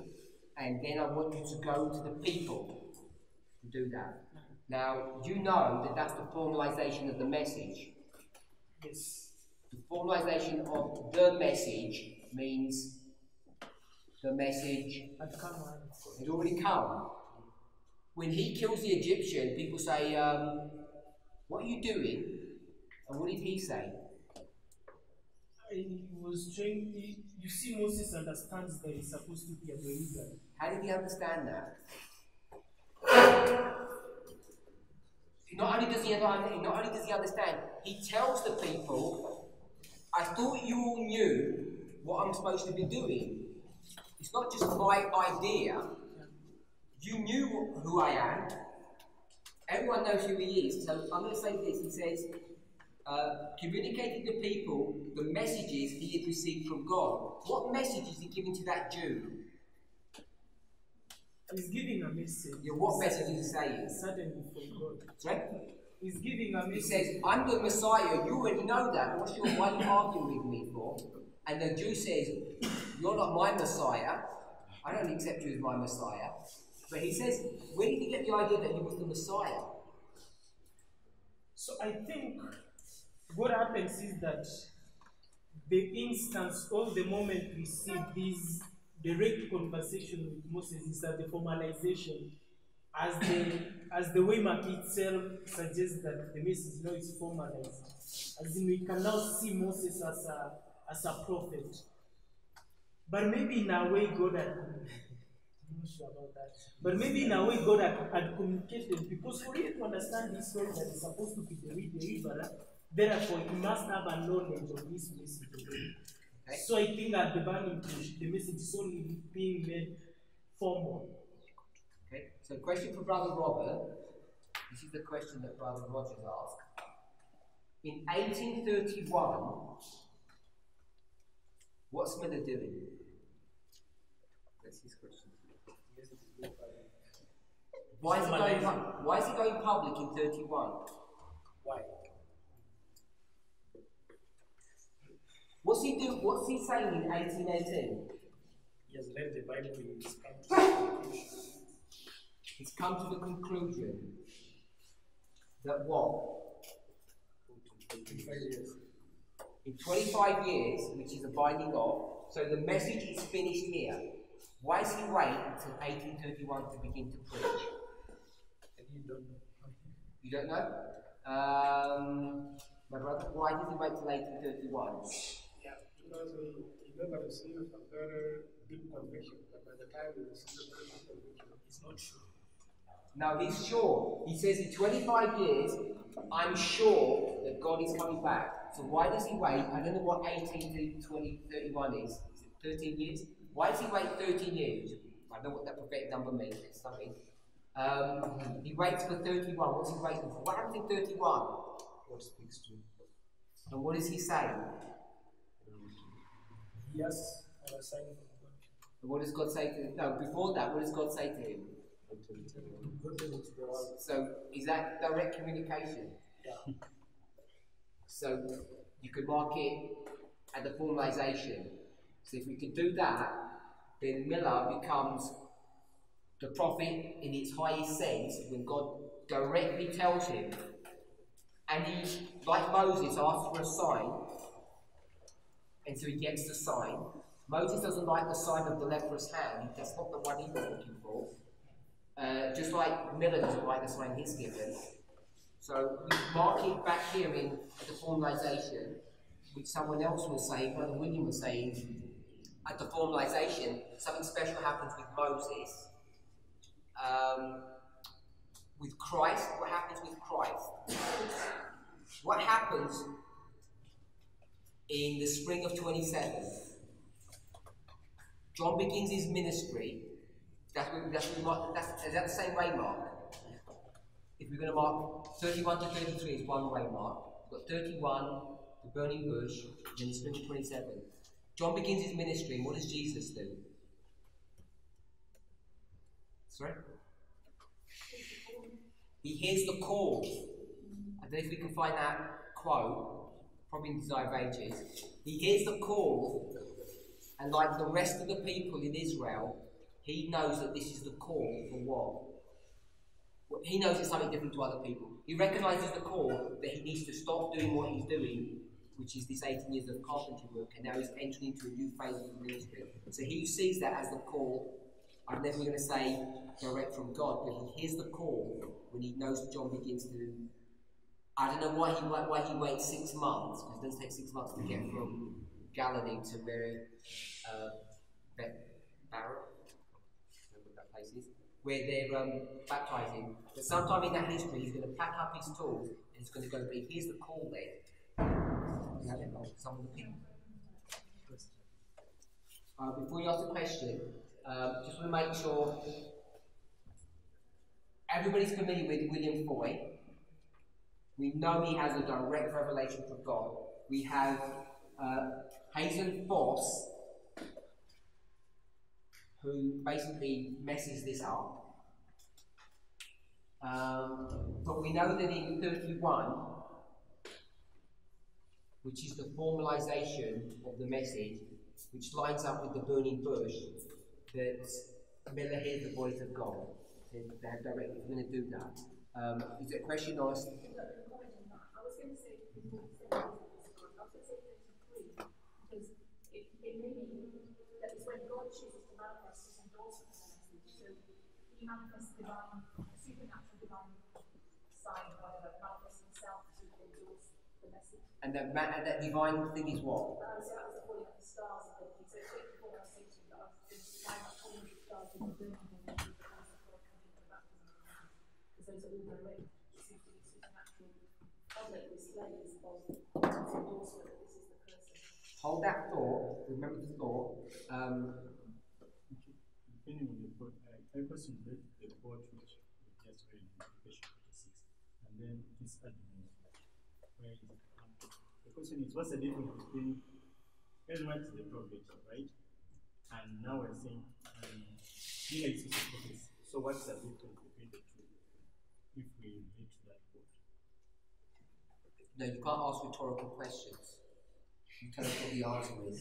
And then I want you to go to the people to do that. Now, you know that that's the formalization of the message. Yes. The formalization of the message means the message had already come. When he kills the Egyptian, people say, what are you doing? And what did he say? He was trying, you see, Moses understands that he's supposed to be a believer. How did he understand that? Not only does he understand, he tells the people, I thought you all knew what I'm supposed to be doing. It's not just my idea. You knew who I am. Everyone knows who he is. So I'm going to say this. He says, communicating to people the messages he had received from God. What message is he giving to that Jew? He's giving a message. Yeah, what message is he saying? Certainly from God. Right? He's giving a message. He says, I'm the Messiah. You already know that. Why are you arguing with me for? And the Jew says, you're not my Messiah. I don't accept you as my Messiah. But he says, where did he get the idea that he was the Messiah? So I think what happens is that the instance of the moment we see this direct conversation with Moses is that the formalization, as the waymark itself suggests that the message now is formalized. As in, we can now see Moses as a prophet. But maybe in a way God had, I'm not sure about that. But maybe in a way God had communicated, because for you to understand this story that is supposed to be the deliverer, therefore he must have a knowledge of this message already. Okay. So I think at the burning bush, the message is only being made formal. Okay, so question for Brother Robert. This is the question that Brother Rogers asked. In 1831, what's Miller doing? That's his question. Why is he going public in 31? Why? What's he saying in 1818? He has read the Bible in his country. He's come to the conclusion that what? 25 years. In 25 years, which is a binding of, so the message is finished here. Why does he wait until 1831 to begin to preach? And you don't know. You don't know? My brother, why did he wait till 1831? Yeah, because he never received a very deep conviction. But by the time he received a very deep conviction, It's not true. No, he's sure. He says in 25 years, I'm sure that God is coming back. So why does he wait? I don't know what 18 to 20, 31 is. Is it 13 years? Why does he wait 13 years? I don't know what that prophetic number means. It's something. He waits for 31. What's he waiting for? What happens in 31? God speaks to him. And what does he say? Yes, I was saying from God. And what does God say to him? No, before that, what does God say to him? Good things to the world. So, is that direct communication? Yeah. So, you could mark it at the formalization. So, if we could do that, then Miller becomes the prophet in its highest sense when God directly tells him, and he, like Moses, asks for a sign, and so he gets the sign. Moses doesn't like the sign of the leprous hand, that's not the one he was looking for. Just like Miller doesn't like the sign he's given. So we mark it back here in the formalization, which someone else was saying, Brother William was saying, at the formalization, something special happens with Moses. With Christ, what happens with Christ? What happens in the spring of 27? John begins his ministry. Is that the same way mark? If we're going to mark 31 to 33 is one way mark. We've got 31, the burning bush, then the spring of 27. John begins his ministry, and what does Jesus do? Sorry? He hears the call. I don't know if we can find that quote, probably in Desire of Ages. He hears the call, and like the rest of the people in Israel, he knows that this is the call for what? He knows it's something different to other people. He recognises the call that he needs to stop doing what he's doing, which is this 18 years of carpentry work, and now he's entering into a new phase of the ministry. So he sees that as the call. I'm never going to say direct from God, but he hears the call when he knows John begins to. I don't know why he waits 6 months, because it doesn't take 6 months to get from Galilee to where Barrow, what that place is, where they're baptizing. But sometime in that history, he's going to pack up his tools and he's going to go. But he hears the call there. Someone repeat. Before you ask the question, just want to make sure everybody's familiar with William Foy. We know he has a direct revelation from God. We have Hazen Foss, who basically messes this up. But we know that in 31, which is the formalization of the message, which lines up with the burning bush, that Miller hears the voice of God. They have directly, we're going to do that. Is there a question or? I was going to say, because it may be that it's when God chooses to manifest his endorsement of the message. So he manifests divine, supernatural divine sign, whatever, manifests himself to endorse the message. And that divine thing is what? So that was the falling of the stars and everything. So it's before I say to you that I was going to find that falling of the stars in the burning and then the voice of God coming into baptism. Because those are all direct, supernatural public displays of his endorsement that this is the person. Hold that thought, remember the thought. Depending on the thought, I question the quote which we just read in verse 46, and then this argument, where is it? The question is, what's the difference between Ezra is the prophet, right? And now we're saying, Miller is the prophet. So what's the difference between the two? If we relate to that quote. No, you can't ask rhetorical questions. You tell us what the answer is.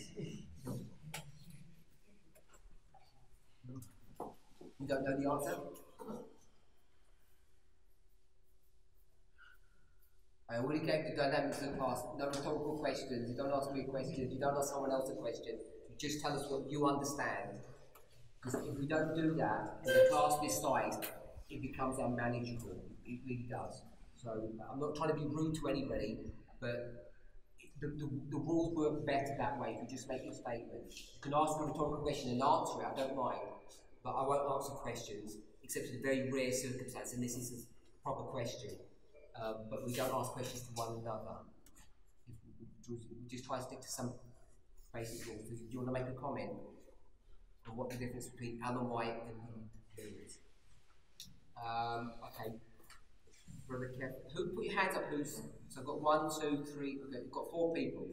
You don't know the answer? I already gave the dynamics of the past. No rhetorical questions. You don't ask me a question. You don't ask someone else a question. You just tell us what you understand. Because if we don't do that, in a class this size, it becomes unmanageable. It really does. So I'm not trying to be rude to anybody, but the rules work better that way if you just make your statement. You can ask a rhetorical question and answer it, I don't mind. But I won't answer questions, except in very rare circumstances, and this is a proper question. But we don't ask questions to one another. We just try to stick to some basic rules. Do you want to make a comment on what the difference between Alan White and Biant is? Okay. Brother Kev, who put your hands up? Who's so? I've got 1, 2, 3. Okay, we've got 4 people,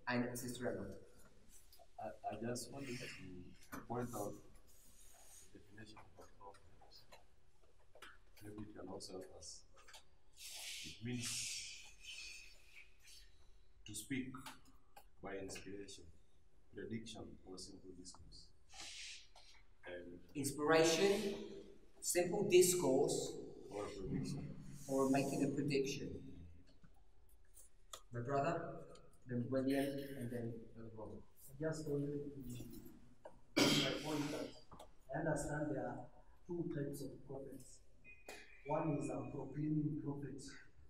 and Sister Emma. I just wanted to point out the definition of prophet. Maybe it can also help us. It means to speak by inspiration, prediction, or simple discourse. And inspiration, simple discourse, or prediction. Or making a prediction. My brother, then William, and then Brother Robert. Just wanted to make my point that I understand there are 2 types of prophets. One is a proclaiming prophet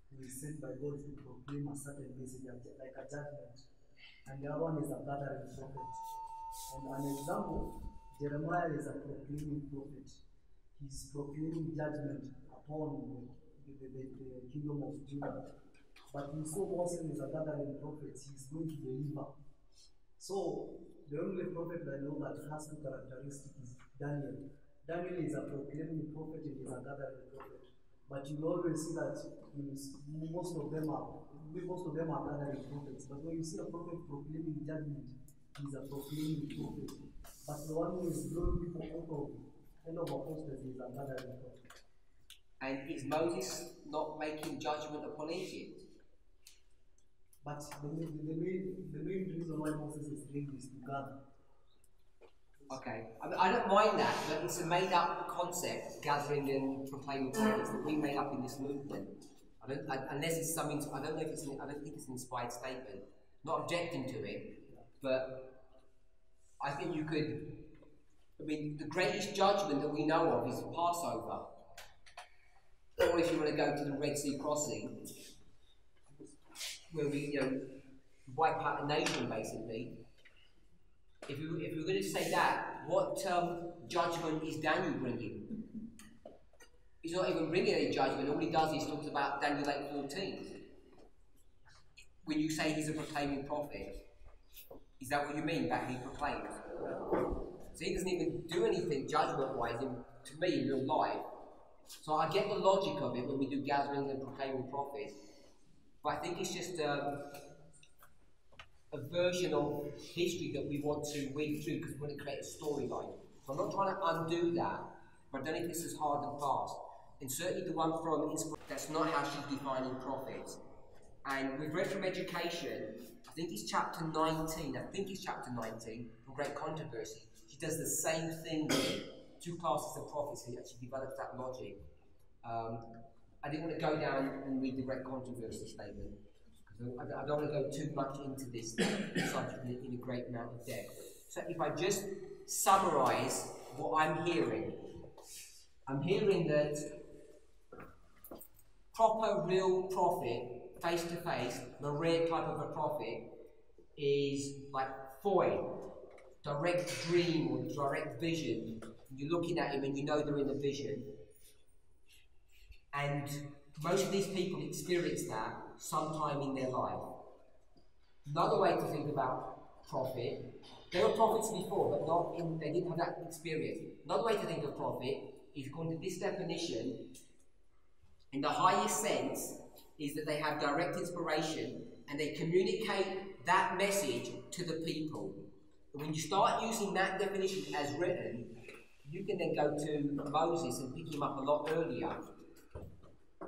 who is sent by God to proclaim a certain message, like a judgment. And the other one is a gathering prophet. And an example, Jeremiah is a proclaiming prophet. He's proclaiming judgment upon the kingdom of Judah. But we saw Moses is a gathering prophet. He's going to deliver. So, the only prophet I know that has 2 characteristics is Daniel. Daniel is a proclaiming prophet and is a gathering prophet. But you always see that most of them are gathering prophets. But when you see a prophet proclaiming judgment, he's a proclaiming prophet. But the one who is blowing people out of apostasy is a gathering prophet. And is Moses not making judgment upon Egypt? But the main reason why Moses is doing this is to gather. Okay, I don't mind that, but it's a made-up concept, gathering and proclaiming prophets, that we made up in this movement. Unless it's something. I don't think it's an inspired statement. Not objecting to it, but I think you could. I mean, the greatest judgment that we know of is the Passover. Or if you want to go to the Red Sea crossing, where we wipe out a nation basically. If we were going to say that, what judgment is Daniel bringing? He's not even bringing any judgment. All he does is talks about Daniel 8:14. When you say he's a proclaiming prophet, is that what you mean? That he proclaims? So he doesn't even do anything judgment-wise to me in real life. So I get the logic of it when we do gathering and proclaiming prophets, but I think it's just a version of history that we want to read through because we want to create a storyline. So I'm not trying to undo that, but I don't think this is hard and fast. And certainly the one from Inspiration, that's not how she's defining prophets. And we've read from Education, I think it's chapter 19, from Great Controversy. She does the same thing with 2 classes of prophecy, and she develops that logic. I didn't want to go down and read the Great Controversy statement. I don't want to go too much into this subject in a great amount of depth. So if I just summarise what I'm hearing that proper, real prophet, face-to-face, the rare type of a prophet, is like foil, direct dream or direct vision. You're looking at him and you know they're in a vision. And most of these people experience that sometime in their life. Another way to think about prophet, there were prophets before, but they didn't have that experience. Another way to think of prophet is according to this definition, in the highest sense, is that they have direct inspiration and they communicate that message to the people. And when you start using that definition as written, you can then go to Moses and pick him up a lot earlier.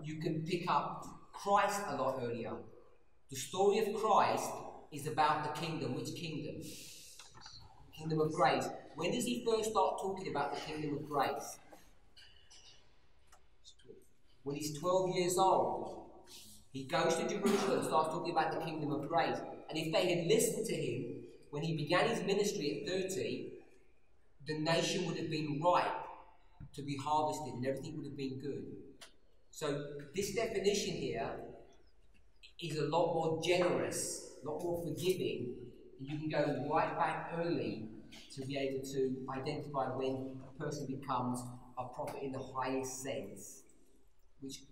You can pick up Christ a lot earlier. The story of Christ is about the kingdom. Which kingdom? Kingdom of grace. When does he first start talking about the kingdom of grace? When he's 12 years old. He goes to Jerusalem and starts talking about the kingdom of grace. And if they had listened to him when he began his ministry at 30, the nation would have been ripe to be harvested and everything would have been good. So this definition here is a lot more generous, a lot more forgiving, and you can go right back early to be able to identify when a person becomes a prophet in the highest sense, which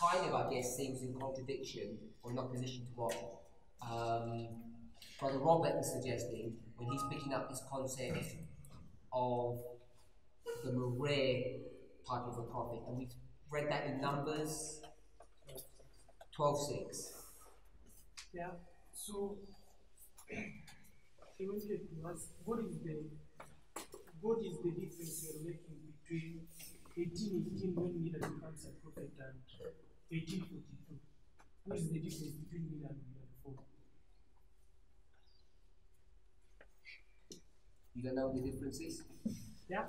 kind of, I guess, seems in contradiction or in opposition to what Brother Robert is suggesting when he's picking up this concept of the Marais type of a prophet. And we've read that in Numbers 12:6. Yeah. So he wanted to ask, what is the difference you're making between 1818 when Miller becomes a prophet and 1842? What is the difference between Miller and Miller before? You don't know what the difference is? Yeah.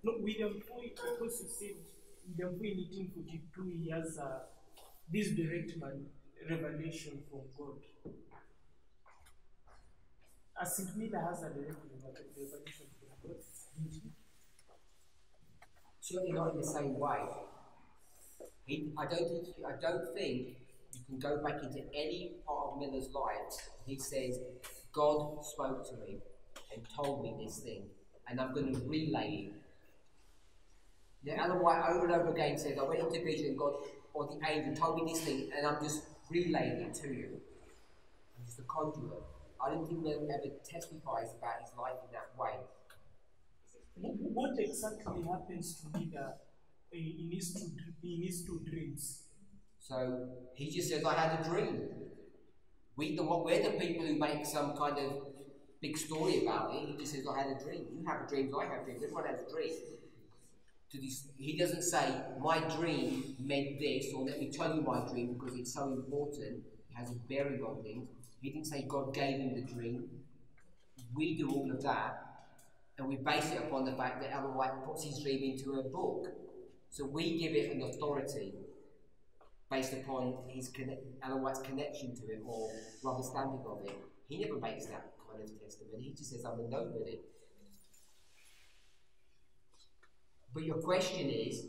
No, William Foy, because he said William Foy in 1842 he has this direct revelation from God. As St. Miller has a direct revelation from God, didn't he? Certainly not in the same way. I don't think you can go back into any part of Miller's life. He says, God spoke to me and told me this thing, and I'm going to relay it. Yeah, Ellen White over and over again says, I went into vision, God or the angel told me this thing, and I'm just relaying it to you. I'm just a conduit. I don't think Miller ever testifies about his life in that way. What exactly happens to Miller in his two dreams? So he just says, I had a dream. We're the people who make some kind of big story about it. He just says, I had a dream. You have dreams, I have dreams. Everyone has a dream. He doesn't say, my dream meant this, or let me tell you my dream because it's so important. It has a bearing on things. He didn't say God gave him the dream. We do all of that, and we base it upon the fact that Ellen White puts his dream into a book. So we give it an authority based upon Ellen White's connection to it or understanding of it. He never makes that kind of testimony. He just says, I'm a nobody. But your question is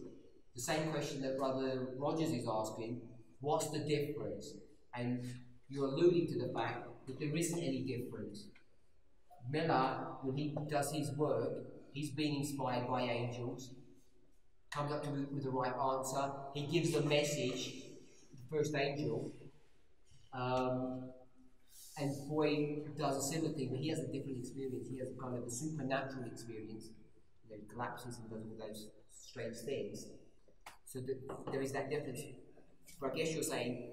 the same question that Brother Rogers is asking, what's the difference? And you're alluding to the fact that there isn't any difference. Miller, when he does his work, he's been inspired by angels, comes up with the right answer, he gives the message, the first angel, and Foy does a similar thing, but he has a different experience. He has a kind of a supernatural experience. He collapses and does all those strange things. So there is that difference. But I guess you're saying,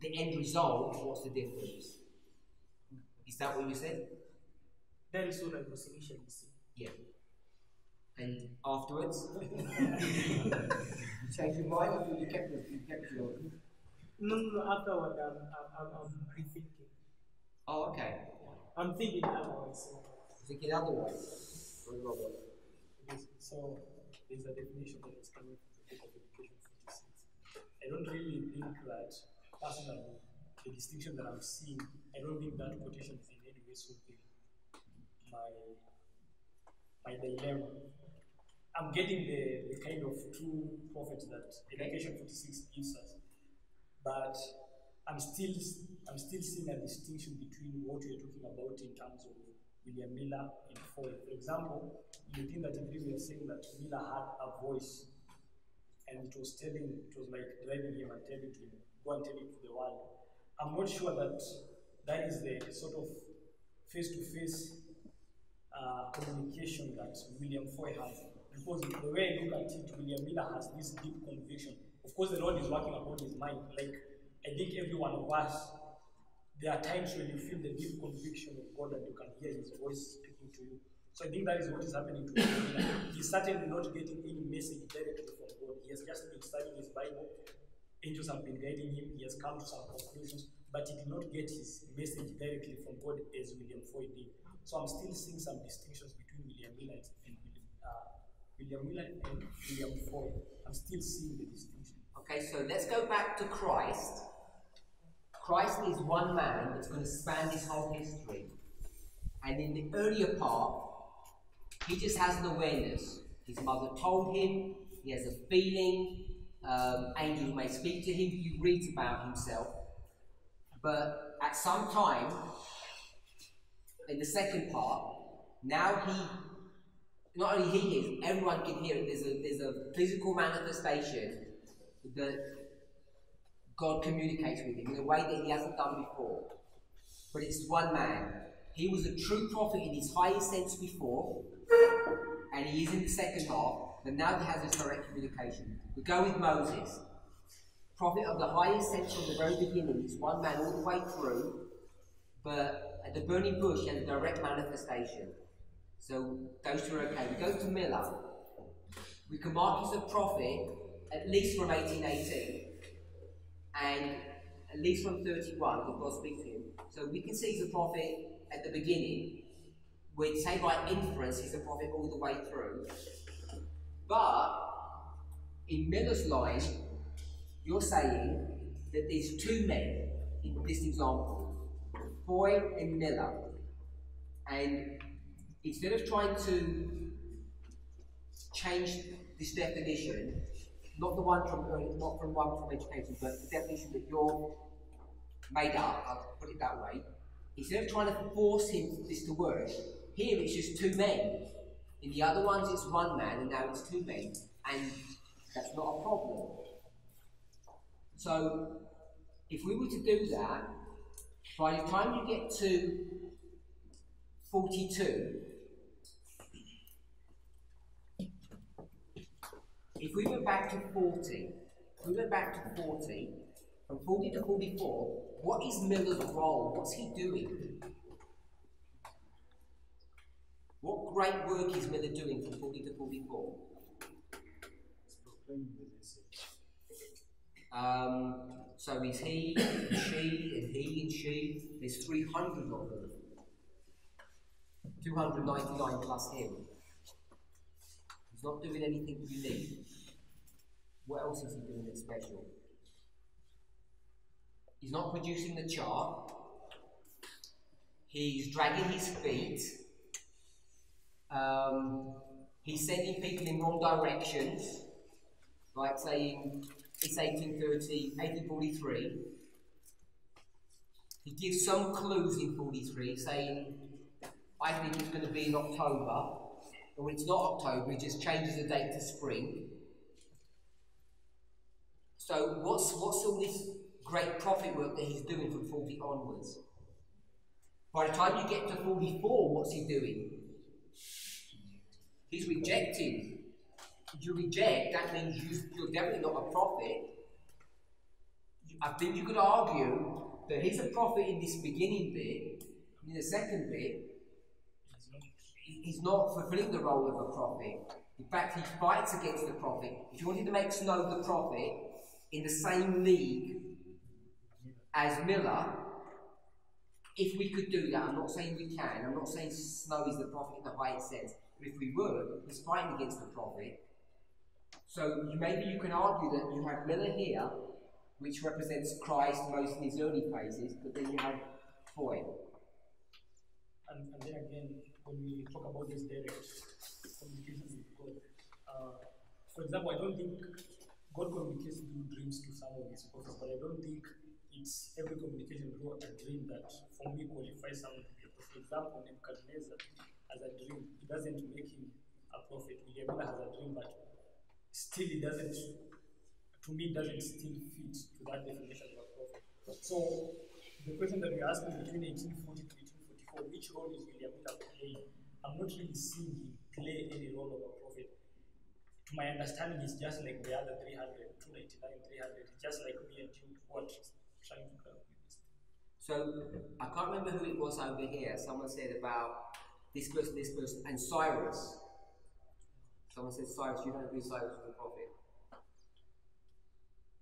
the end result, what's the difference? Is that what you said? That is what I was initially saying. Yeah. And afterwards? You changed your mind or you kept your... No, afterward I'm rethinking. Oh, okay. I'm thinking otherwise. Thinking otherwise? So, there's a definition that is coming from the Book of Education 56. I don't really think that, personally, the distinction that I'm seeing, I don't think that quotation is in any way solving my dilemma. I'm getting the kind of two prophets that Education 56 gives us, but I'm still seeing a distinction between what we're talking about in terms of William Miller and Foy. For example, you think that in we are saying that Miller had a voice and it was like driving him and telling him, go and tell it to the world. I'm not sure that that is the sort of face-to-face communication that William Foy has. Because the way I look at it, William Miller has this deep conviction. Of course, the Lord is working upon his mind. Like, I think every one of us, there are times when you feel the deep conviction of God and you can hear his voice speaking to you. So I think that is what is happening to him. He's certainly not getting any message directly from God. He has just been studying his Bible. Angels have been guiding him. He has come to some conclusions, but he did not get his message directly from God as William Foy did. So I'm still seeing some distinctions between William Miller and William Foy. I'm still seeing the distinction. Okay, so let's go back to Christ. Christ is one man that's going to span this whole history. And in the earlier part, he just has an awareness. His mother told him, he has a feeling, angels may speak to him, he reads about himself. But at some time, in the second part, now he not only he hears, everyone can hear it. There's a physical manifestation that God communicates with him in a way that he hasn't done before. But it's one man. He was a true prophet in his highest sense before, and he is in the second half, but now he has this direct communication. We go with Moses. Prophet of the highest sense from the very beginning. He's one man all the way through, but at the burning bush he has a direct manifestation. So those two are okay. We go to Miller. We can mark as a prophet at least from 1818 and at least from 31 because God speaks to him. So we can see he's a prophet at the beginning. We'd say by inference he's a prophet all the way through. But in Miller's line, you're saying that there's two men in this example, Foy and Miller. And instead of trying to change this definition, not one from education, but the definition that you're made up, I'll put it that way, instead of trying to force this to work, here it's just two men. In the other ones it's one man, and now it's two men. And that's not a problem. So, if we were to do that, by the time you get to 42, if we went back to 40, from 40 to 44, what is Miller's role? What's he doing? What great work is Miller doing from 40 to 44? It's proclaiming the message. So is he and she and he and she? There's 300 of them. 299 plus him. He's not doing anything unique. What else is he doing that's special? He's not producing the chart. He's dragging his feet. He's sending people in wrong directions, like saying it's 1843. He gives some clues in 43, saying, I think it's going to be in October. And when it's not October, he just changes the date to spring. So what's all this great prophet work that he's doing from 40 onwards? By the time you get to 44, what's he doing? He's rejecting. If you reject, that means you're definitely not a prophet. I think you could argue that he's a prophet in this beginning bit. In the second bit, he's not fulfilling the role of a prophet. In fact, he fights against the prophet. If you wanted to make Snow the prophet in the same league as Miller, if we could do that, I'm not saying we can, I'm not saying Snow is the prophet in the highest sense, but if we were, he's fighting against the prophet. So maybe you can argue that you have Miller here, which represents Christ most in his early phases, but then you have Foy. And then again, when we talk about this direct communication with God, for example, I don't think God communicates through dreams to some of his prophets, but I don't think it's every communication through a dream that for me qualifies someone to be a prophet. For example, Nebuchadnezzar has a dream, it doesn't make him a prophet. William Miller has a dream, but still it doesn't, to me, it doesn't still fit to that definition of a prophet. So the question that we're asking between 1840 to 1844, which role is William Miller playing? I'm not really seeing him play any role of a prophet. To my understanding, it's just like the other 300, 299, 300, just like me and you, what trying to grab with this. So I can't remember who it was over here. Someone said about this person, and Cyrus. Someone said Cyrus. You don't agree Cyrus was a prophet?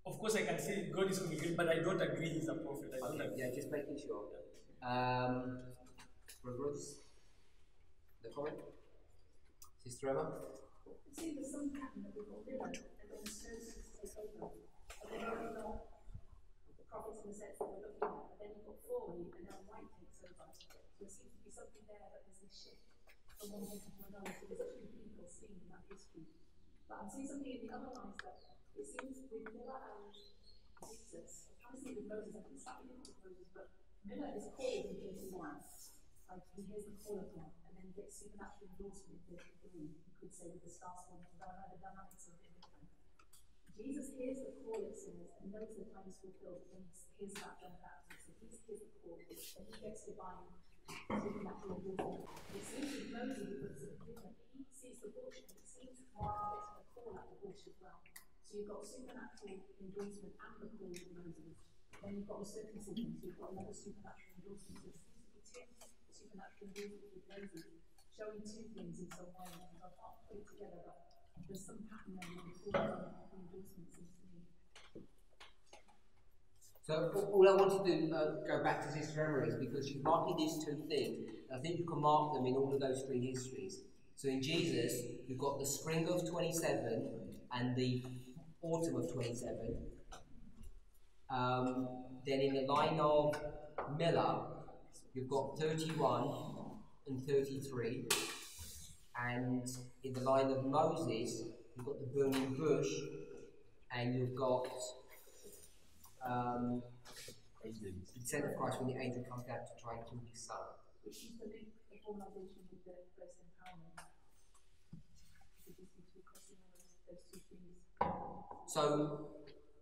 Of course, I can say God is communicating, but I don't agree he's a prophet. I don't agree. Yeah, just making sure. Bruce, the comment? Sister Emma? See, there's some pattern that we've got Miller, and then Moses take over. And then you've got the prophets in the sense that we're looking at, and then you've got Foy, and now White takes over. So there seems to be something there that there's this shift from one thing to another. So there's two people seen in that history. But I'm seeing something in the other lines that it seems with Miller and Jesus, I'm trying to see with Moses, I think it's slightly different with Moses, but Miller is called in 81. Like he hears the call of God, and then then get supernatural endorsement if they agree. You could say with the star spawning, although the dynamics are a bit different. Jesus hears the call, it says, and knows the time is fulfilled when he hears about John the Baptist. So he hears the call, and he gets divine supernatural endorsement. It seems with Moses it looks a bit different. He sees the bush, and it seems Mark gets the call at the bush as well. So you've got supernatural endorsement and the call with Moses. Then you've got the circumcision, so you've got another supernatural endorsement. So it seems to be two supernatural endorsements with Moses, showing two things in some way. And I can't put it together, but there's some pattern there with the call and the endorsement seems to me. So all I want to do, go back to Sister Emma, is because she's marking these two things. I think you can mark them in all of those three histories. So in Jesus, you've got the spring of 27 and the autumn of 27. Then in the line of Miller, you've got 31 and 33. And in the line of Moses, you've got the burning bush, and you've got the descent of Christ when the angel comes down to try and kill his son. Which is the big formalization with the first empowerment. So this is crossing those two things. So,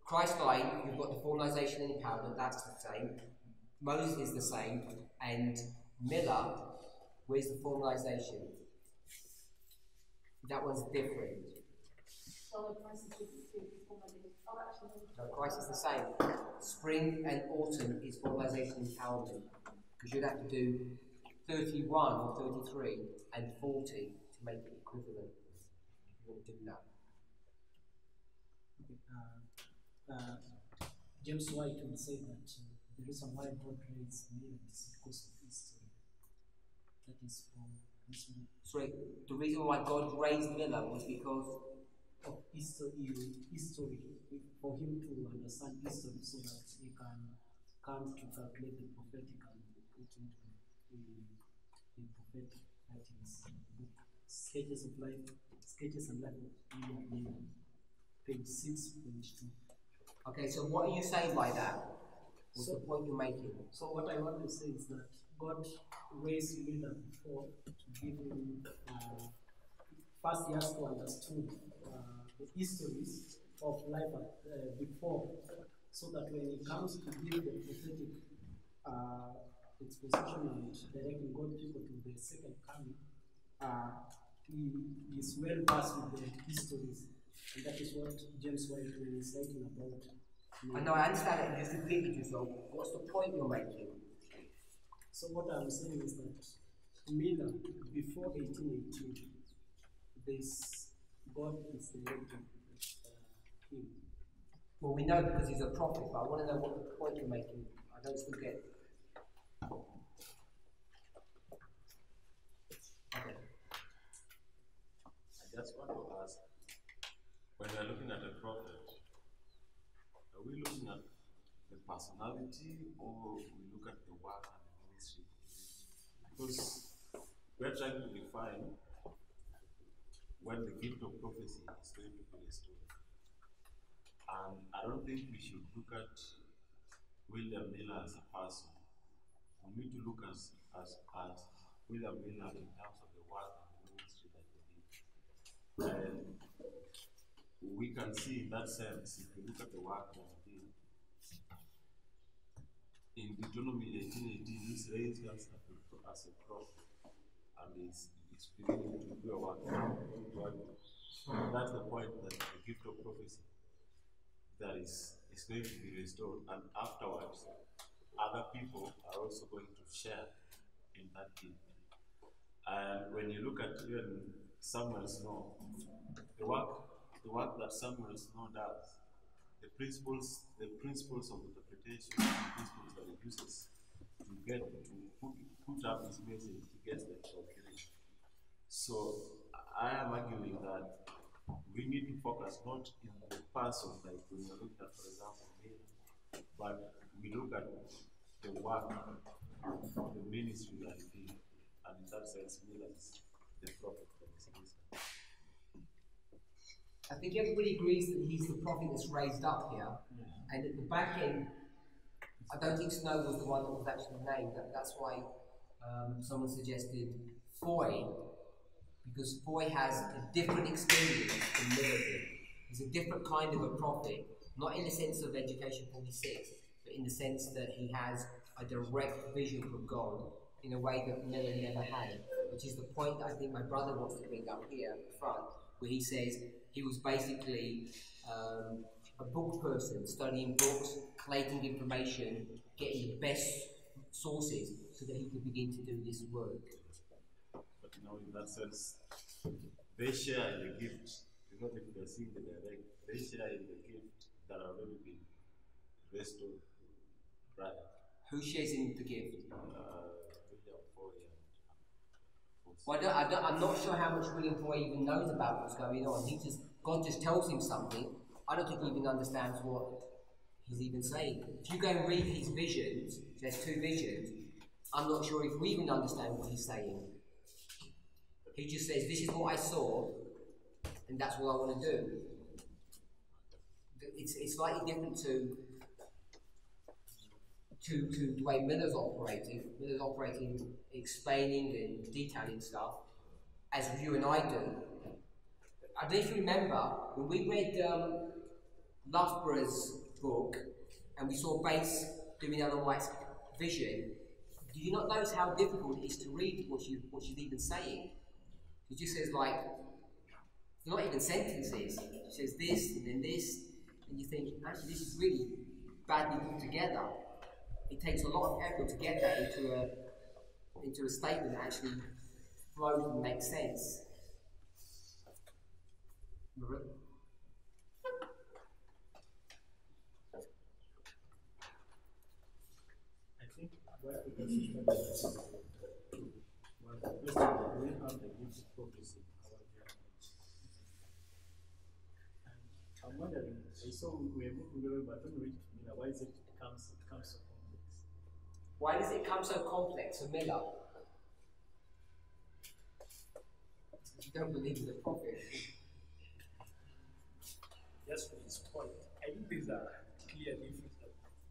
Christ line, you've got the formalization and empowerment, that's the same. Moses is the same. And Miller, where's the formalization? That one's different. So Christ is different too, formalization. Oh, actually, No, Christ is the same. Spring and autumn is formalization and empowerment. Because you'd have to do 31 or 33 and 40 to make it equivalent. You wouldn't do that. James White would say that the reason why God raised men is because of history. That is from this one. Sorry, the reason why God raised Miller was because Of history, for him to understand history so that he can come to calculate the prophetic and put into the prophetic, that is book, Sketches and Life of William Miller, page 6.2. Okay, so what are you saying by that? What's the point you're making? So what I want to say is that God raised Miller before to give him, first he has to understand the histories of life before, so that when he comes to give the prophetic exposition and directing God people to the second coming, he is well versed with the histories, and that is what James White is writing about. I know, I understand it, you just repeated yourself. What's the point you're making? So what I'm saying is that Miller, before 1818, this God is directing him. Well, we know because he's a prophet, but I want to know what the point you're making. I don't still get it. Okay. I just want to ask, when we are looking at a prophet, are we looking at the personality or we look at the work and the ministry? Because we are trying to define when the gift of prophecy is going to be restored. And I don't think we should look at William Miller as a person. We need to look at William Miller in terms of the work and the ministry that he did. And we can see in that sense, if you look at the work that he did, in Deuteronomy 18:18, he's raised us as a prophet, and he's beginning to do a work. That's the point, that the gift of prophecy that is going to be restored, and afterwards, other people are also going to share in that gift. And when you look at even Samuel Snow, the work that Samuel Snow does, the principles of interpretation, the principles that he uses to get to put up his message, he gets them calculated. So I am arguing that we need to focus not in the person, like when you're looking at, for example, Miller, but we look at the work, the ministry that he did, and in that sense, Miller is the prophet that is raised. I think everybody agrees that he's the prophet that's raised up here. And at the back end, I don't think Snow was the one that was actually named. That's why someone suggested Foy, because Foy has a different experience than Miller did. He's a different kind of a prophet, not in the sense of Education 46, but in the sense that he has a direct vision from God in a way that Miller never had, which is the point that I think my brother wants to bring up here at the front, where he says he was basically a book person, studying books, collating information, getting the best sources so that he could begin to do this work. But now in that sense, they share in the gift. Not if they're seeing the direct, they share in the gift that already been restored prior. Who shares in the gift? William Foy I'm not sure how much William Foy even knows about what's going on. God just tells him something. I don't think he even understands what he's even saying. If you go and read his visions, there's 2 visions, I'm not sure if we even understand what he's saying. He just says, this is what I saw, and that's what I want to do. It's slightly different to the way Miller's operating. Miller's operating, explaining and detailing stuff, as you and I do. I don't know if you remember, when we read Loughborough's book, and we saw Bates doing Ellen White's vision, do you not notice how difficult it is to read what she's even saying? It just says, like, they're not even sentences. She says this and then this, and you think, actually, this is really badly put together. It takes a lot of effort to get that into a statement that actually flows and makes sense. I think what we can see from this is one of the questions that we have the gift of prophecy in our language. And I'm wondering, I saw we're moving away, but when we read Miller, why is it becomes so complex? Why does it come so complex for Miller? You don't believe in the prophet. Just for his point, I think there's a clear difference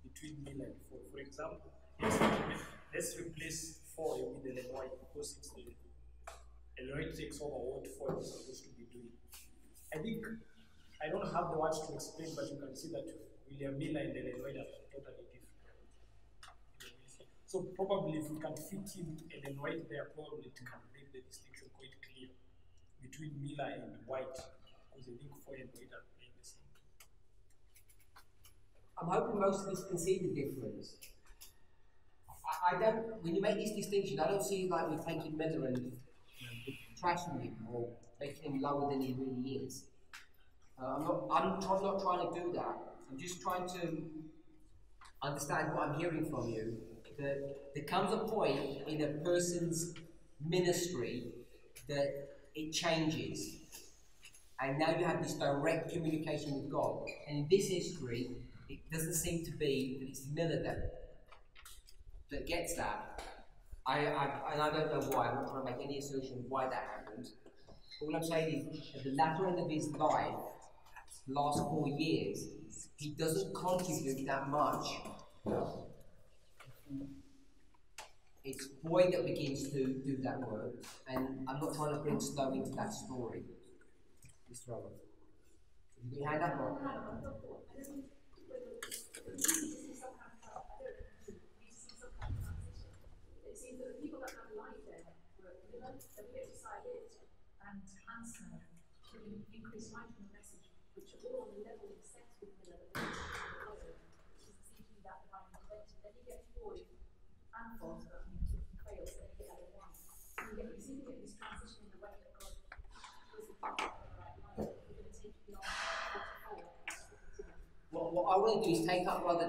between Miller and Foy. For example, let's replace Foy with Ellen White, because it's Ellen White takes over what Foy is supposed to be doing. I think I don't have the words to explain, but you can see that William Miller and Ellen White are totally different. So probably if we can fit in Ellen White there, probably it can make the distinction quite clear between Miller and White, because I think Foy and White are playing the same. I'm hoping most of us can see the difference. I don't, when you make this distinction, I don't see it like we're taking Miller and trashing him or making him lower than he really is. I'm not trying to do that. I'm just trying to understand what I'm hearing from you. That there comes a point in a person's ministry that it changes. And now you have this direct communication with God. And in this history, it doesn't seem to be that it's Miller that gets that. And I don't know why. I'm not trying to make any assertion of why that happened. All I'm saying is, at the latter end of his life, last 4 years, he doesn't contribute that much. It's Foy that begins to do that work, and I'm not trying to bring Stowe into that story. Mr. Robert. You can hand up or? It seems that the people that have light there were Miller, and Hansen giving increased light in the message, which are all on the level of sex with Miller, which seems to be that divine intervention. Then you get Foy and Foster, fails, then you get other one. So you seem to get this transition in the way that God was the right line, we're going to take beyond 44. What I want to do is take up Brother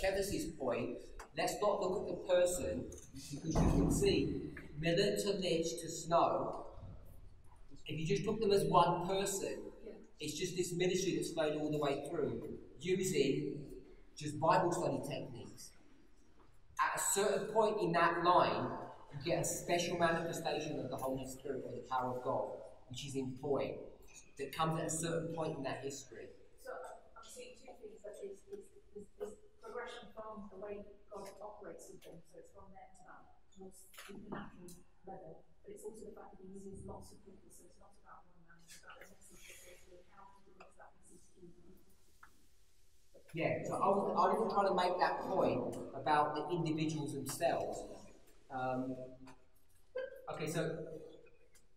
Kevis's point. Let's not look at the person, because you can see Miller to Litch to Snow. If you just took them as one person, it's just this ministry that's flowed all the way through, using just Bible study techniques. At a certain point in that line, you get a special manifestation of the Holy Spirit or the power of God, which is in Foy, that comes at a certain point in that history. So I'm seeing two things. That is progression from the way God operates with them. So it's from there to that towards the natural level. But it's also the fact that he uses lots of people, so it's not about one man, it's about the message that goes through, how to deliver that message to you. Yeah, so I was trying to make that point about the individuals themselves. Okay, so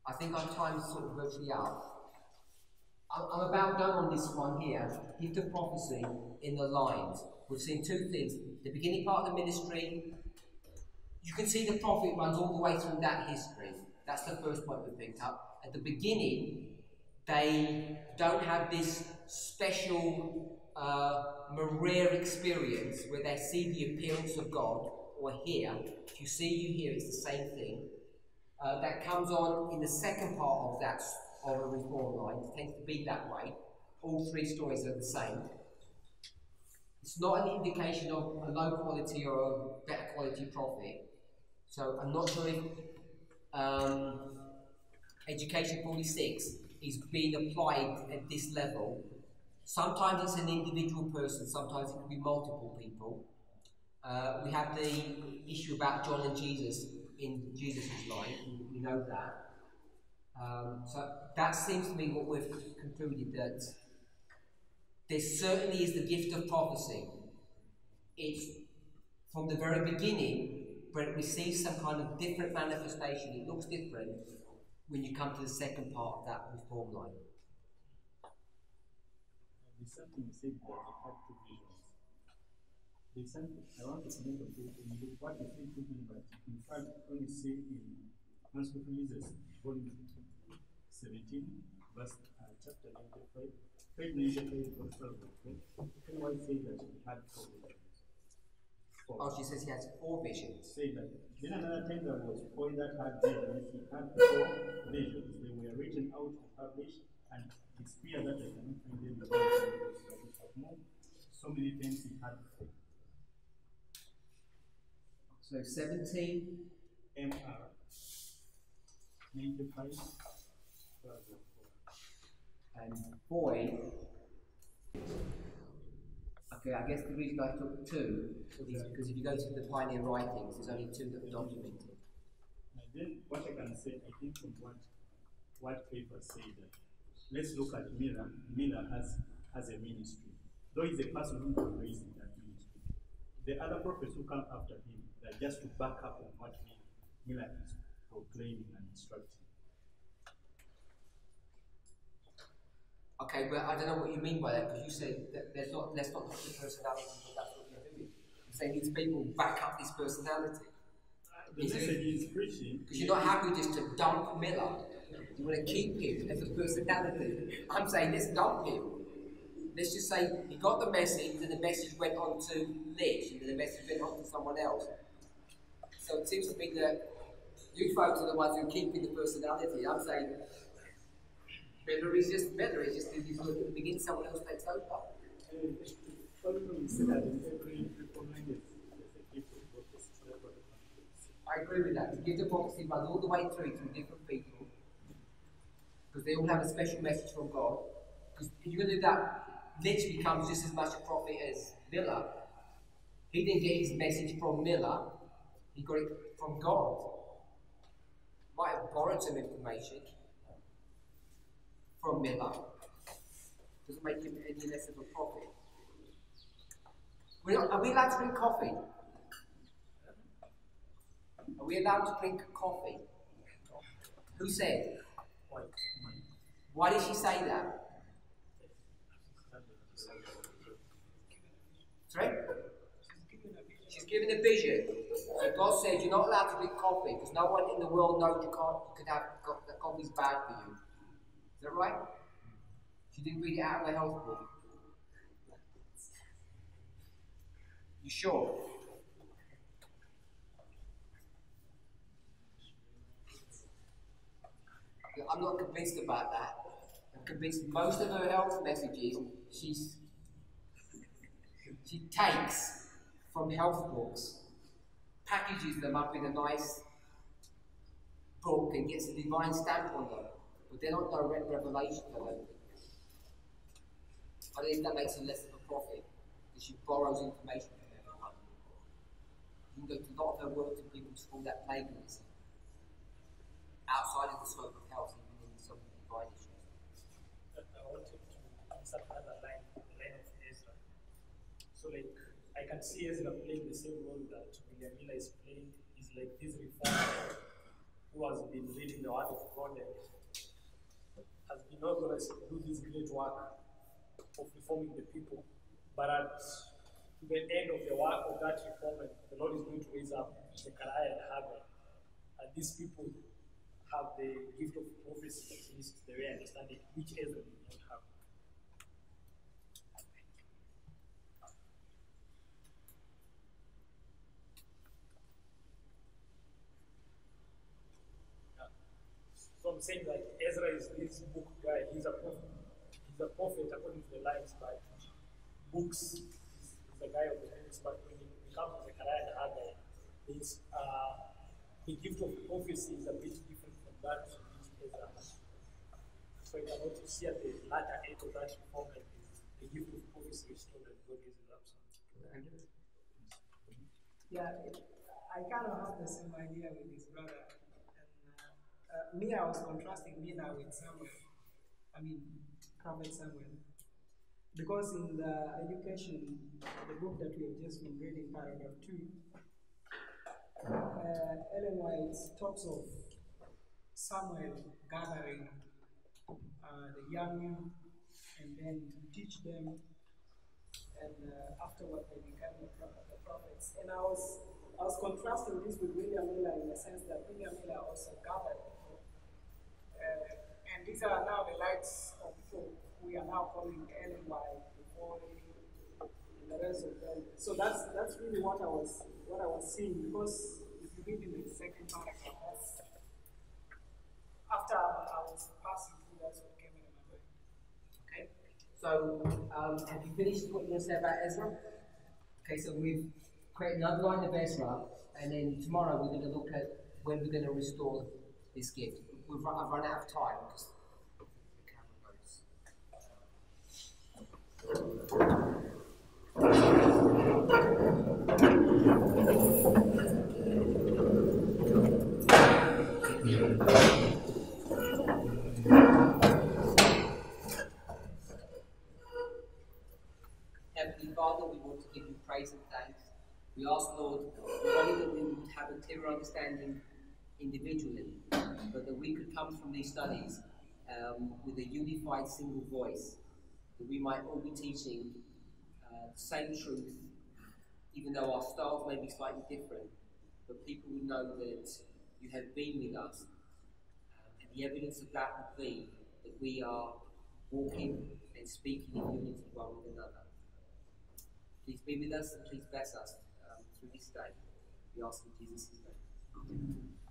I think our time's sort of virtually up. I'm about done on this one here. Gift of prophecy in the lines. We've seen two things. The beginning part of the ministry, you can see the prophet runs all the way through that history. That's the first point we picked up. At the beginning, they don't have this special rare experience where they see the appearance of God or hear. If you see, you hear, it's the same thing. That comes on in the second part of that of a reform line. It tends to be that way. All three stories are the same. It's not an indication of a low quality or a better quality prophet. So I'm not sure if Education 46 is being applied at this level. Sometimes it's an individual person, sometimes it can be multiple people. We have the issue about John and Jesus in Jesus' line, we know that. So that seems to be what we've concluded, that there certainly is the gift of prophecy. It's from the very beginning, but it receives some kind of different manifestation. It looks different when you come to the second part of that reform line. There's something you said that you had two visions. There's something I want to comment on what you think talking about. In fact, when you say in Manuscript Releases, volume 17, verse chapter 95, page 95, verse 12, White says that he had four visions. Oh, she says he has four visions. Say that. Then another time there was Paul that had visions. He had four visions. They were written out and published, and it's clear that I cannot find them in the Bible, but we have more. So many times he had four. So 17 MR 95 and boy. Okay, I guess the reason I took two is because if you go to the Pioneer writings, there's only two that are documented. And then what I can say, I think from what paper say that, let's look at Miller. Miller has a ministry. Though he's a person who was raised in that ministry. The other prophets who come after him, they're just to back up on what Miller is proclaiming and instructing. Okay, but I don't know what you mean by that, because you said that let's not look at the personality, but that's what you're doing. You're saying these people back up this personality. The message is preaching. Because you're not happy just to dump Miller. You want to keep him as a personality. I'm saying let's dump him. Let's just say he got the message, and the message went on to Lich, and then the message went on to someone else. So it seems to me that you folks are the ones who are keeping the personality. I'm saying Miller is just better. It's just if you look at the beginning, someone else takes over. I agree with that. The gift of prophecy runs all the way through to different people, because they all have a special message from God. Because if you're going to do that, Lich becomes just as much a prophet as Miller. He didn't get his message from Miller, he got it from God. Might have borrowed some information from Miller. Doesn't make him any less of a prophet. Are we allowed to drink coffee? Are we allowed to drink coffee? Who said? Why did she say that? Sorry? She's given a vision. So God said you're not allowed to drink coffee because no one in the world knows you could have that coffee's bad for you. Is that right? She didn't read it out of the health book. You sure? I'm not convinced about that. I'm convinced most of her health messages she takes from health books, packages them up in a nice book and gets a divine stamp on them. But they're not direct revelation, I don't think. I don't think that makes her less of a prophet, because she borrows information from everyone. You can go to a lot of her work to people to call that paganism. outside of the scope of health, even in some divine issues. I wanted to insert another line, the line of Ezra. So, like, I can see Ezra playing the same role that William Miller is playing. He's like this reformer who has been reading the Word of God and has been organized to do this great work of reforming the people. But at the end of the work of that reformment, the Lord is going to raise up Zechariah and Haggai. And these people have the gift of prophecy, at least the way I understand it, which Ezra did not have. So I'm saying that Ezra is this book guy, he's a prophet. He's a prophet according to the lines, but books is the guy of the books. But when it comes to Zechariah and Haggai, it's the gift of prophecy is a bit different from that which Ezra has. So you can also see at the latter end of that reformment is the gift of prophecy restored and God raises up something. Yeah, I kind of have the same idea with his brother. And me, I was contrasting Mina with Samuel. I mean, Prophet Samuel. Because in the education, the book that we have just been reading, paragraph 2, Ellen White talks of Samuel gathering the young and then to teach them, and afterward they became the prophets. And I was contrasting this with William Miller in the sense that William Miller also gathered people. And these are now the lights of folk we are now calling Ellen White, before and the rest of them. So that's really what I was seeing, because if you read in the second paragraph, that's after I was passing through, that's what came in my mind. Okay. So have you finished what you want to say about Ezra? Okay, so we've created another line of Ezra, and then tomorrow we're going to look at when we're going to restore this gift. I've run out of time because the camera goes. Heavenly Father, we want to give you praise and thanks. We ask, Lord, not only that we would have a clearer understanding individually, but that we could come from these studies with a unified single voice, that we might all be teaching the same truth, even though our styles may be slightly different, but people will know that you have been with us. And the evidence of that would be that we are walking and speaking in unity one with another. Please be with us and please bless us through this day. We ask in Jesus' name. Amen.